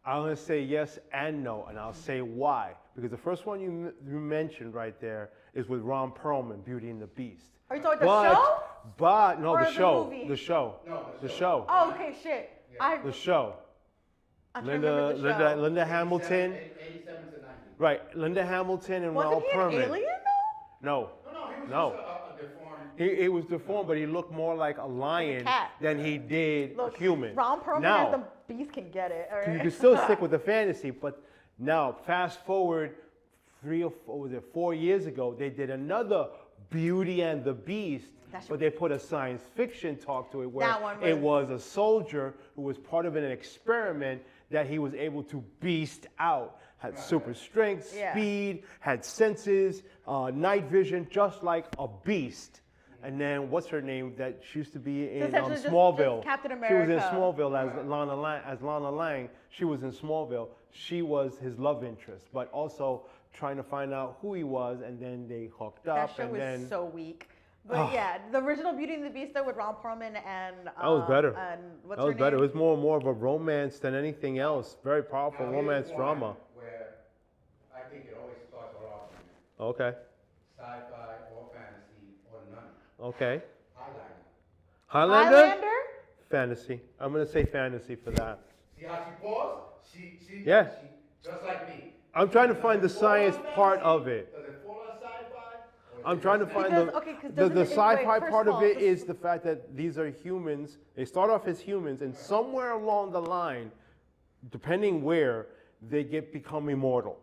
I'm gonna say yes and no, and I'll say why. Because the first one you mentioned right there is with Ron Perlman, Beauty and the Beast. Are you talking about the show? But no, Or the the show, movie? the show, No, the show, Oh, okay, shit. the show. I'm trying to remember the show. Linda Hamilton, 87 to 90. right? Linda Hamilton and Ron Wasn't he an Perlman. alien though? No, No, he was No. just a deformed. he was deformed, but he looked more like a lion cat. than he did Look, a human. Ron Perlman now, as the Beast can get it. All you right? can still stick with the fantasy, but now fast forward 4 years ago, they did another Beauty and the Beast, That's- but they put a science fiction talk to it where That one it was a soldier who was part of an experiment that he was able to beast out. Had super strength, Yeah. speed, had senses, night vision, just like a beast. And then what's her name? That she used to be in essentially just Smallville. Captain She was in America. Smallville as Lana Lang. She was in Smallville. She was his love interest, but also trying to find out who he was, and then they hooked up. That show and was then so weak. But yeah, the original Beauty and the Beast though with Ron Perlman and that was better. And what's That her was better. It name? was more of a romance than anything else. Very powerful Now, here's romance one drama. Where I think it always starts with argument. Okay. Sci-fi or fantasy or none. Okay. Highlander. Highlander? Fantasy. I'm gonna say fantasy for that. See how she paused? She Yeah. just like me. I'm trying to Does find it the fall science on part fantasy? of it. Does it fall on sci-fi? Or is I'm it trying to just find Because- the okay, 'cause the, doesn't the it- wait, sci-fi first part of of all, it this- is the fact that these are humans. They start off as humans, and somewhere along the line, depending where, they become immortal.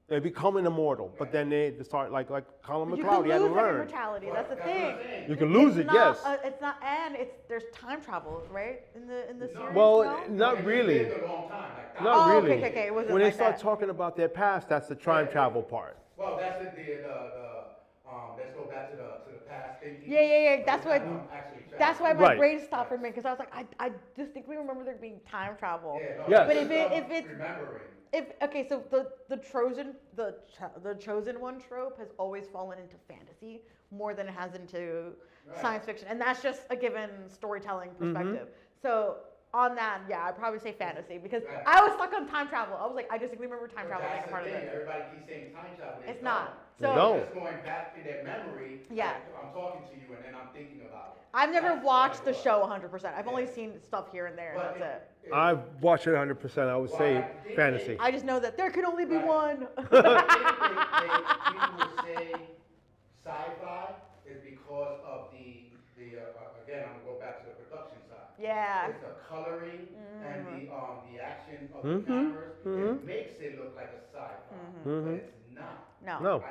They become an immortal, but then they start like Colin You McLeod. can He had to lose that learn. immortality. That's the That's what I'm thing. saying. You can lose it, It's yes. not, it's not, and there's time travel, right? In the series. Well, no? not Like, really. He lived a long time. Like, Not Oh, really. okay, it wasn't When they like start that. talking about their past, that's the time travel part. Well, that's let's go back to the past thinking. Yeah. That's what. Actually That's why my Right. brain stopped for a minute because I was like, I distinctly remember there being time travel. Yeah, no, Yes. But this if is it's remembering. okay, so the chosen one trope has always fallen into fantasy more than it has into science fiction, and that's just a given storytelling perspective. So on that, yeah, I'd probably say fantasy because I was stuck on time travel. I was like, I distinctly remember time travel being That's a part the of thing. it. Everybody keeps saying time travel. It's not. They So don't. It's going back in their memory. Yeah. Like, I'm talking to you and then I'm thinking about it. I've never That's watched the what it show 100%. I've only Yeah. seen stuff here and there, and But that's it. I've watched it 100%. I would say fantasy. I just know that there can only be Right. one. People would say sci-fi is because of the again, I'm gonna go back to the production side. Yeah. It's the coloring and the action of the cameras. It makes it look like a sci-fi, but it's not. No.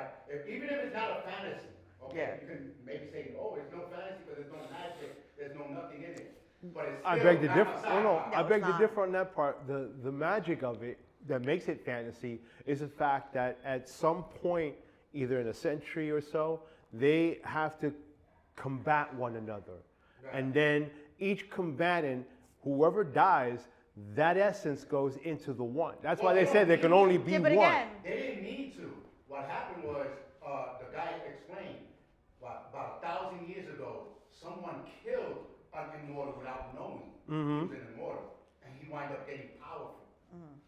Even if it's not a fantasy, okay, Yeah. you can maybe say, oh, it's no fantasy because there's no magic, there's no nothing in it. But it's I still beg to not differ. a Oh sci-fi. no, I No, beg it's to not. differ on that part. The magic of it that makes it fantasy is the fact that at some point, either in a century or so, they have to combat one another, and then each combatant, whoever dies, that essence goes into the one. That's why they said there can only be Yeah, but one. again, They didn't need to. What happened was, the guy explained, about 1,000 years ago, someone killed an immortal without knowing he was an immortal, and he wound up getting powerful.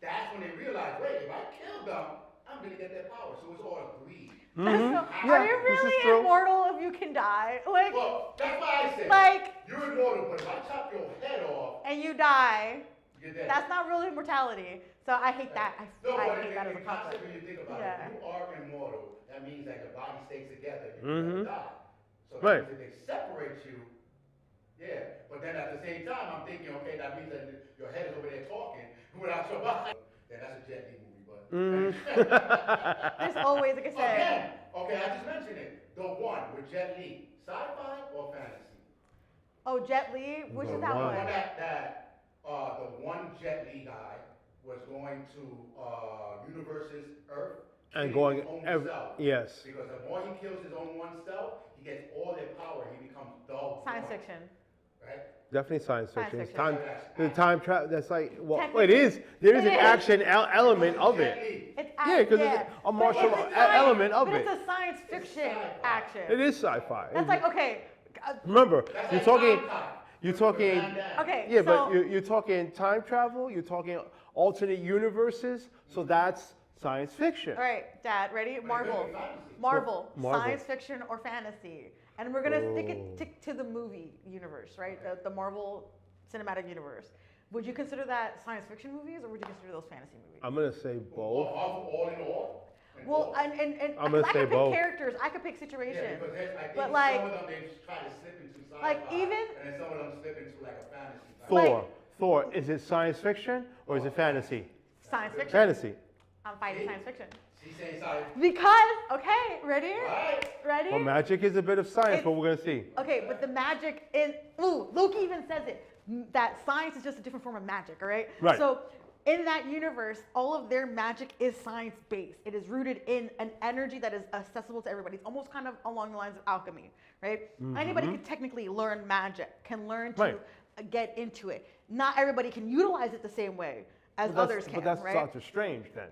That's when they realized, wait, if I kill them, I'm gonna get their power. So it's all greed. so Yeah, are you this is really true. immortal if you can die? Like, Well, that's why I said, Like- you're immortal, but if I chop your head off, and you die, you're dead. that's not really immortality. So I hate that. No, I but hate that as a in concept. concept, when you think about Yeah. it, you are immortal. That means that your body stays together. You never die. So that Right. means if they separate you, yeah. But then at the same time, I'm thinking, okay, that means that your head is over there talking without your body. Then that's a Jet Li movie, but. There's always, like I said, Again, okay, I just mentioned it. The One with Jet Li, sci-fi or fantasy? oh, Jet Li, which The is that One. one? The one the one Jet Li guy was going to universe's Earth And killing going, his own self. yes. Because the more he kills his own oneself, he gets all their power. He becomes dull. Science one, fiction. Right? Definitely science Science fiction. It's fiction. time, the time travel. That's like, well, Technically, it is. There is it an is. action element of Jet it. Li. It's Yeah, 'cause yeah. it's a But martial it's a science- element of but it. it's a science fiction sci-fi. action. It is sci-fi. That's like, okay, Remember, That's you're like talking. Time Cop You're with talking. Van Damme. okay, Yeah, so, but you're talking time travel. You're talking alternate universes. So that's science fiction. all right, Dad, ready? Marvel. be fantasy. Marvel, Marvel. science fiction or fantasy. And we're gonna stick to the movie universe, right? The Marvel cinematic universe. Would you consider that science fiction movies or would you consider those fantasy movies? I'm gonna say both. All in all. In Well, all. and I'm gonna I say could pick both. characters, I could pick Yeah, situations. because I think But, like- some of them they try to slip into sci-fi, Like, even- and then some of them slip into like a fantasy. type. Thor. Thor. Is it science fiction or is it fantasy? Science fiction. Fantasy. I'm fighting See? science fiction. She's saying science. Because, okay, ready? Right. Ready? Well, magic is a bit of science, It's- but we're gonna see. Okay, but the magic is, ooh, Loki even says it, that science is just a different form of magic, all right? Right. So in that universe, all of their magic is science-based. It is rooted in an energy that is accessible to everybody. It's almost kind of along the lines of alchemy, right? Anybody can technically learn magic, can learn to Right. get into it. Not everybody can utilize it the same way as others can, But that's right? Doctor Strange then.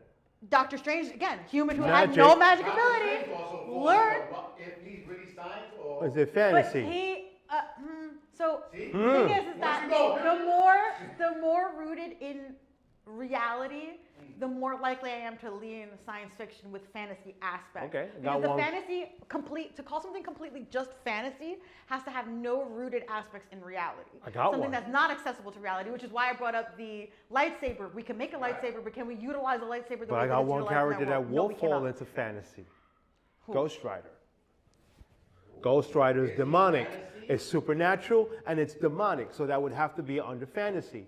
Doctor Strange, again, human who Magic. had no magic Doctor ability, Strange also falls learn. under what- if he's really science or. Or is it But fantasy? he, so See? the thing is Once that you know- the more rooted in reality, the more likely I am to lean science fiction with fantasy aspects. Okay, Because got the one. fantasy to call something completely just fantasy has to have no rooted aspects in reality. I got something one. that's not accessible to reality, which is why I brought up the lightsaber. We can make a lightsaber, but can we utilize a lightsaber the But way I got that it's one utilized in character that world? No, will we fall cannot. into fantasy. Ghost Rider. Ghost Rider is demonic. It's supernatural and it's demonic, so that would have to be under fantasy.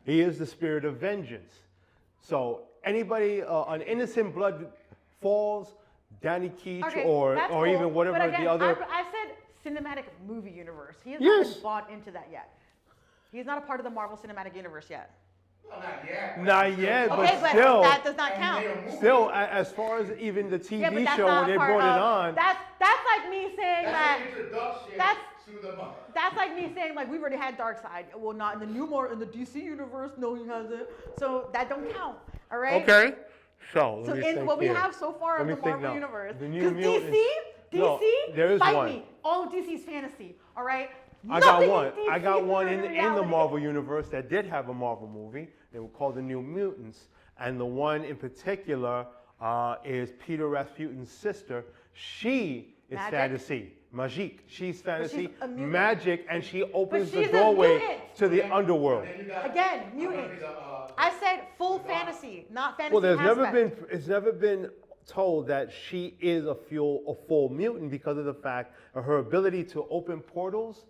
He is the spirit of vengeance. So anybody, an innocent blood falls, Danny Keach Okay, or that's or cool. even whatever But again, the other. I said cinematic movie universe. He has Yes. not been bought into that yet. He's not a part of the Marvel Cinematic Universe yet. Well, not yet. Not yet, but Okay, but still. that does not And count. made a movie. Still, as far as even the TV Yeah, but that's show not when they a part brought it of, on, That's like me saying that. That's an introduction that's- to the movie. That's like me saying like we've already had Darkseid. Well, not in the in the DC universe. No, he hasn't. So that don't count. All right. okay. So, So let me in think what we here. have so far Let of me the think Marvel now. universe, The New because Mutants- DC, No, there is fight one. me. All of DC's fantasy. All right. I got Nothing in one. DC I got one is in the reality. Marvel universe that did have a Marvel movie. They were called the New Mutants, and the one in particular is Peter Rasputin's sister. She is Magic? fantasy, magique. She's fantasy, a mutant. magic, and she opens the she's a doorway mutant. to the underworld. Then you got- Again, I'm gonna be mutants. the, I said full fantasy, not fantasy. Well, aspect. it's never been told that she is a full mutant because of the fact of her ability to open portals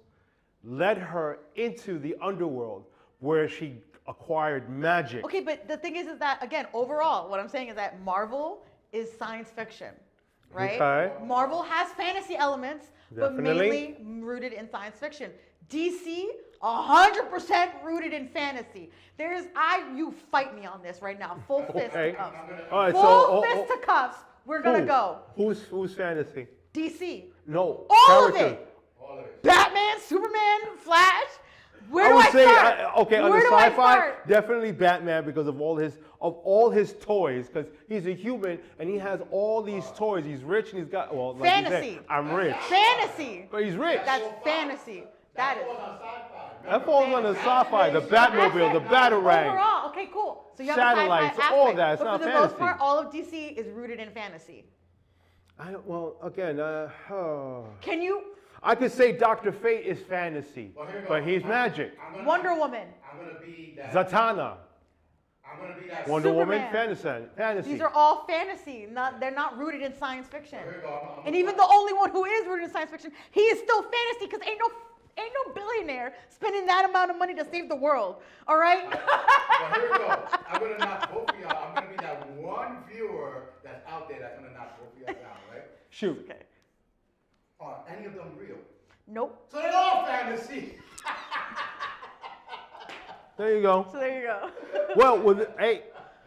led her into the underworld where she acquired magic. Okay, but the thing is that again, overall, what I'm saying is that Marvel is science fiction, right? Okay. Marvel has fantasy elements, but Definitely. mainly rooted in science fiction. DC, 100% rooted in fantasy. You fight me on this right now, full fist Okay. to cuffs. All right, Full so fist to cuffs. We're gonna go. Who's fantasy? DC, No. all of character. it. all of it. Batman, Superman, Flash. Where I do would I say, start? okay, on the Where do I sci-fi, start? definitely Batman because of all his toys. Because he's a human and he has all these toys. He's rich and he's got like you said, Fantasy. I'm rich, Fantasy. but he's rich. That's fantasy. That is. falls on sci-fi. That falls on the sci-fi, the Batmobile, the Batarang. Overall, okay, cool. So you have Satellites, a sci-fi all aspect, that, it's but not for the most fantasy. part, all of DC is rooted in fantasy. Well, again, Can you? I could say Dr. Fate is fantasy, Well, here we go. but he's magic. I'm gonna- Wonder Woman. I'm gonna be that. Zatanna, I'm gonna be that. Wonder Woman, Superman. fantasy. These are all fantasy. They're not rooted in science fiction. Here we go. And even the only one who is rooted in science fiction, he is still fantasy because ain't no billionaire spending that amount of money to save the world. All right? Well, here we go. I'm gonna knock both of y'all. I'm gonna be that one viewer that's out there that's gonna knock both of y'all down, right? Shoot. Okay. Are any of them real? Nope. So they're all fantasy. There you go. So there you go. Well, hey,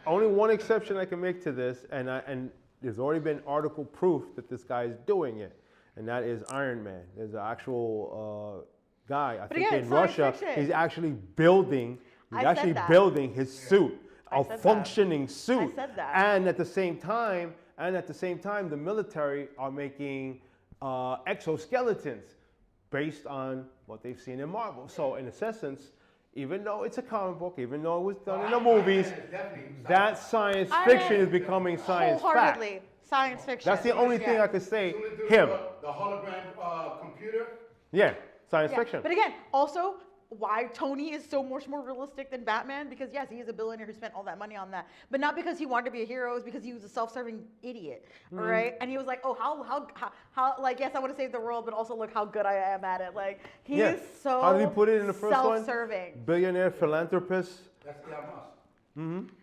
only one exception I can make to this, and there's already been article proof that this guy is doing it, and that is Iron Man. There's an actual guy, I think again, in science Russia, fiction. he's actually building. I said that. His suit, I a said that. functioning suit. I said that. And at the same time, the military are making exoskeletons based on what they've seen in Marvel. So in essence, even though it's a comic book, even though it was done in the movies, that science Iron fiction Man is becoming science fact. Wholeheartedly, science fiction. That's the only thing Yeah. I could say. Soon as do Him, The hologram computer. yeah, science Yeah. fiction. But again, also why Tony is so much more realistic than Batman, because yes, he is a billionaire who spent all that money on that, but not because he wanted to be a hero, it's because he was a self-serving idiot, all right? And he was like, oh, how, like, yes, I want to save the world, but also look how good I am at it. Like, he Yeah. is so How did he put it in the first one? self-serving. Billionaire philanthropist, That's Elon Musk.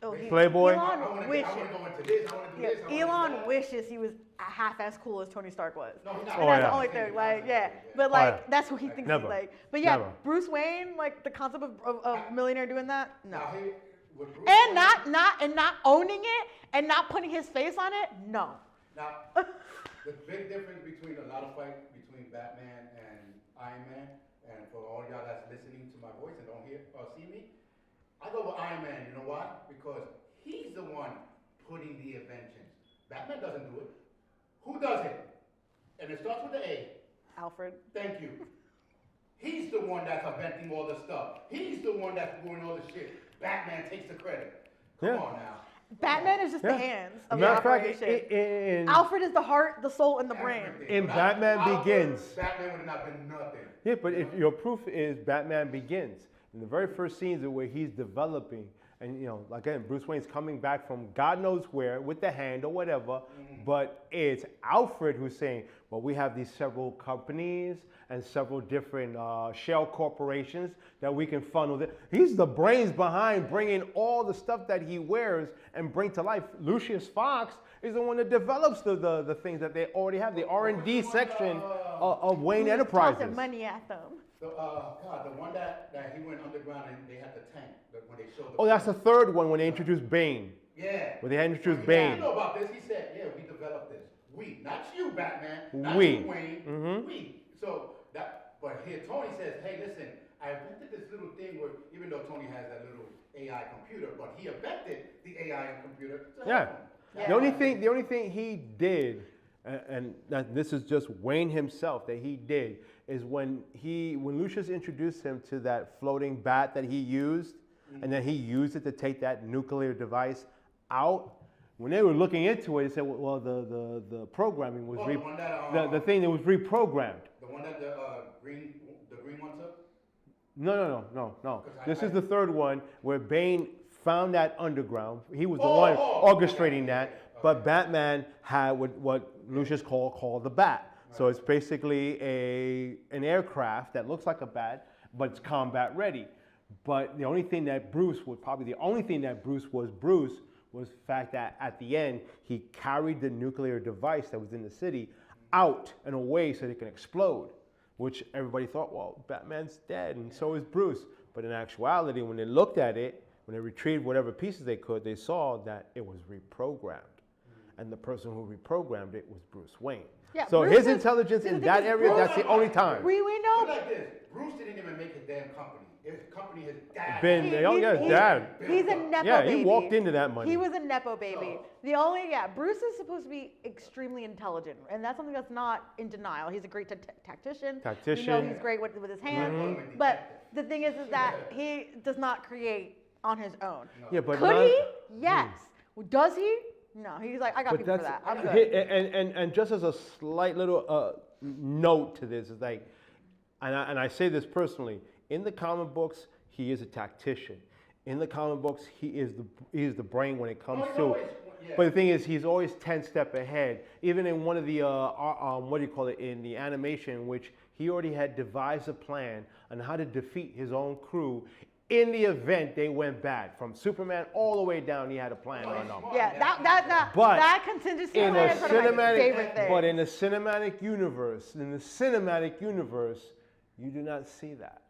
Oh, he, Playboy. I Elon wanna wishes. go into this. I wanna do Yeah, this. I wanna do Elon that. wishes he was half as cool as Tony Stark was. No, he's not. And Oh, that's yeah. the only thing, like, yeah. But Oh, like, yeah. that's who he thinks Never. he's like. But yeah, Never. Bruce Wayne, like the concept of millionaire doing that, no. Now, here, with Bruce And Wayne- not owning it and not putting his face on it, no. Now, the big difference between a lot of fights between Batman and Iron Man, and for all y'all that's listening to my voice and don't hear or see me, I go with Iron Man. You know why? Because he's the one putting the inventions. Batman doesn't do it. Who does it? And it starts with the A. Alfred. Thank you. He's the one that's inventing all the stuff. He's the one that's doing all the shit. Batman takes the credit. Come Yeah. on now. Batman is just Yeah. the hands of the Matter of fact, operation. in Alfred is the heart, the soul, and the brain. Everything. In Without Batman Alfred, Begins. Batman would have not been nothing. Yeah, but if your proof is Batman Begins, in the very first scenes where he's developing, and again, Bruce Wayne's coming back from God knows where with the hand or whatever, but it's Alfred who's saying, but we have these several companies and several different shell corporations that we can funnel. He's the brains behind bringing all the stuff that he wears and bring to life. Lucius Fox is the one that develops the things that they already have, the R&D section of Wayne Enterprises. Tossing money at them. The one that he went underground and they had the tank when they showed the. Oh, that's the third one when they introduced Bane. Yeah. When they had introduced You Bane. know about this? He said, "Yeah, we developed this. We, not you, Batman. Not We. you, Wayne. Mhm. We." So that, but here Tony says, "Hey, listen, I invented this little thing where, even though Tony has that little AI computer, but he invented the AI computer to Yeah. help him." Yeah. The only thing he did, and that this is just Wayne himself that he did, is when Lucius introduced him to that floating bat that he used, and then he used it to take that nuclear device out. When they were looking into it, they said, well, the programming was the one that, the thing that was reprogrammed. the one that the green one took. No. 'Cause This I- is the third one where Bane found that underground. He was the Oh, one oh, orchestrating okay. that, Okay. but Batman had what Lucius called the Bat. So it's basically an aircraft that looks like a bat, but it's combat ready. But the only thing that Bruce was the fact that at the end he carried the nuclear device that was in the city out and away so it can explode, which everybody thought, well, Batman's dead and so is Bruce. But in actuality, when they looked at it, when they retrieved whatever pieces they could, they saw that it was reprogrammed. And the person who reprogrammed it was Bruce Wayne. Yeah, So Bruce his is- intelligence the in thing that is, area, Bruce- that's the only time. We Look know. like this. Bruce didn't even make his damn company. His company, his dad. Ben, oh yeah, Dad. He's a Nepo Yeah, baby. he walked into that money. He was a Nepo baby. Bruce is supposed to be extremely intelligent, and that's something that's not in denial. He's a great tactician. Tactician. You know, he's great with his hands. Mhm. But the thing is that he does not create on his own. Yeah, but Could not- he? Yes. Does he? No. He's like, I got But people for that's that. I'm good. and just as a slight little note to this is like, and I say this personally, in the comic books he is a tactician. In the comic books he is the brain when it comes he's to. always- yeah. But the thing is, he's always 10 steps ahead. Even in one of the what do you call it, in the animation, in which he already had devised a plan on how to defeat his own crew. In the event they went bad, from Superman all the way down, he had a plan on them. Yeah, But that contingency in plan a is one of my favorite cinematic, things. but in the cinematic universe, you do not see that.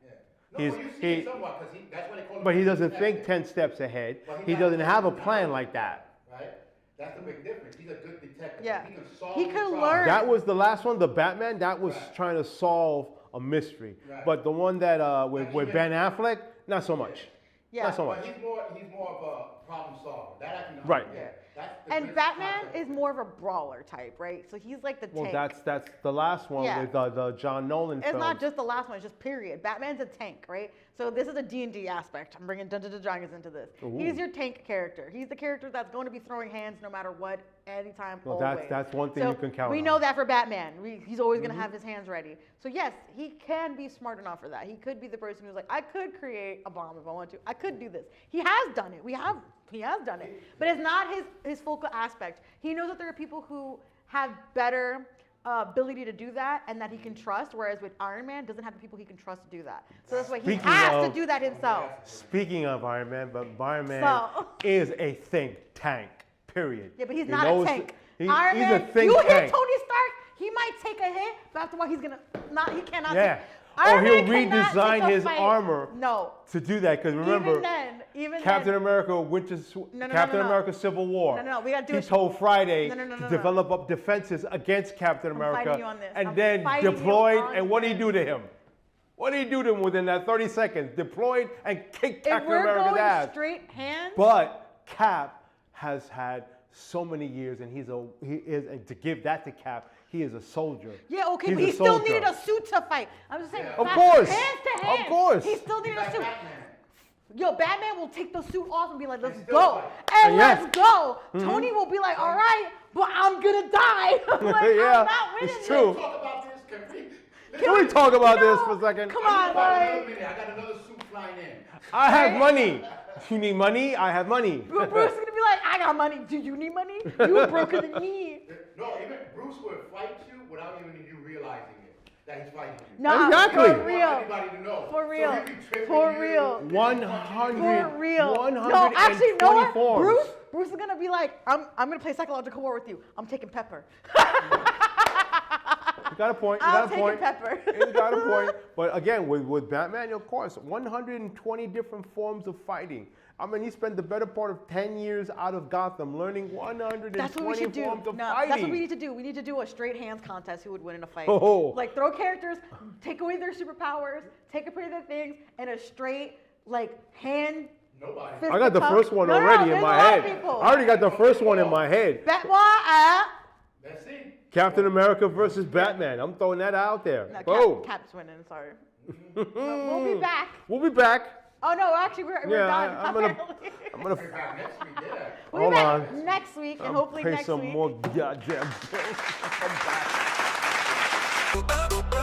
No, you see it somewhat, because that's why they call him. But he doesn't think detective. 10 steps ahead. But He he's doesn't not- have a he's not plan a like that. Right? That's the big difference. He's a good detective. Yeah. He can solve He these could problems. learn. That was the last one, the Batman. That was Right. trying to solve a mystery. Right. But the one that with even- Ben Affleck, not so much. Yeah. Not so But much. he's more of a problem solver. That I can understand. Right. Yeah. That's the And good Batman concept. is more of a brawler type, right? So he's like the Well, tank. that's the last one Yeah. with the John Nolan It's films. not just the last one, it's just period. Batman's a tank, right? So this is a D&D aspect. I'm bringing Dungeons & Dragons into this. He's your tank character. He's the character that's going to be throwing hands no matter what, anytime, Well, always. that's one thing So you can count we on. know that for Batman. He's always going to have his hands ready. So yes, he can be smart enough for that. He could be the person who's like, I could create a bomb if I want to. I could do this. He has done it. He has done it. But it's not his focal aspect. He knows that there are people who have better ability to do that and that he can trust, whereas with Iron Man, doesn't have the people he can trust to do that. So that's why he Speaking has to of- do that himself. Speaking of Iron Man, but Iron Man So- is a think tank, period. Yeah, but he's He not knows a tank. he's Iron a Man, think you tank. hit Tony Stark, he might take a hit, but after a while he cannot Yeah. take. Or Iron he'll Man cannot redesign take a his fight. armor No. to do that, because remember, Even Captain then, America, Captain no. America Civil War. No, we gotta do He it- told Friday No. to develop up defenses against Captain America, fighting you on this. and I'm then fighting you deployed. on And what did he this. do to him? What did he do to him within that 30 seconds? Deployed and kicked if Captain we're America's going ass. straight hands, But Cap has had so many years, and and to give that to Cap, he is a soldier. yeah, okay, He's but he a still soldier. needed a suit to fight. I'm just saying, Yeah. Of back- course. hands to Of hand. course. He still needed Like a suit. Batman. Yo, Batman will take the suit off and be like, let's still go. fight. And Yeah. let's go. Tony will be like, all right, but I'm gonna die. I'm like, Yeah, I'm not winning it's this. true. Talk about this. Can we talk about You this know, for a second? Come I on, got like, another minute. I got another suit flying in. I have money. You need money? I have money. Bruce is gonna be like, I got money. Do you need money? You were broker than me. No, even Bruce would fight you without even you realizing it, that he's fighting you. Nah, Exactly. for He real. wants everybody to know. For real. So he be tripping For you. real. 100. For real. 120 No, actually, you know what? forms. Bruce is gonna be like, I'm gonna play psychological war with you. I'm taking Pepper. You got a point. You I'm got a taking point. Pepper. You got a point. But again, with Batman, of course, 120 different forms of fighting. I mean, he spent the better part of 10 years out of Gotham learning 120 That's what we should do. forms of No, fighting. that's what we need to do. We need to do a straight hands contest. Who would win in a fight? Oh. Like throw characters, take away their superpowers, take away their things, and a straight like hand. Nobody. fist I got the pump. first one No, no, already in there's my a lot head. of people. I already got the first one in my head. That's it. Captain America versus Batman. I'm throwing that out there. No, Boom. Cap's winning. Sorry. We'll be back. We'll be back. Oh no, actually we're Yeah, done. I'm gonna- apparently. I'm gonna We're back next week, yeah. We'll be Hold back on. next week and I'll hopefully play next some week. more goddamn. I'm back.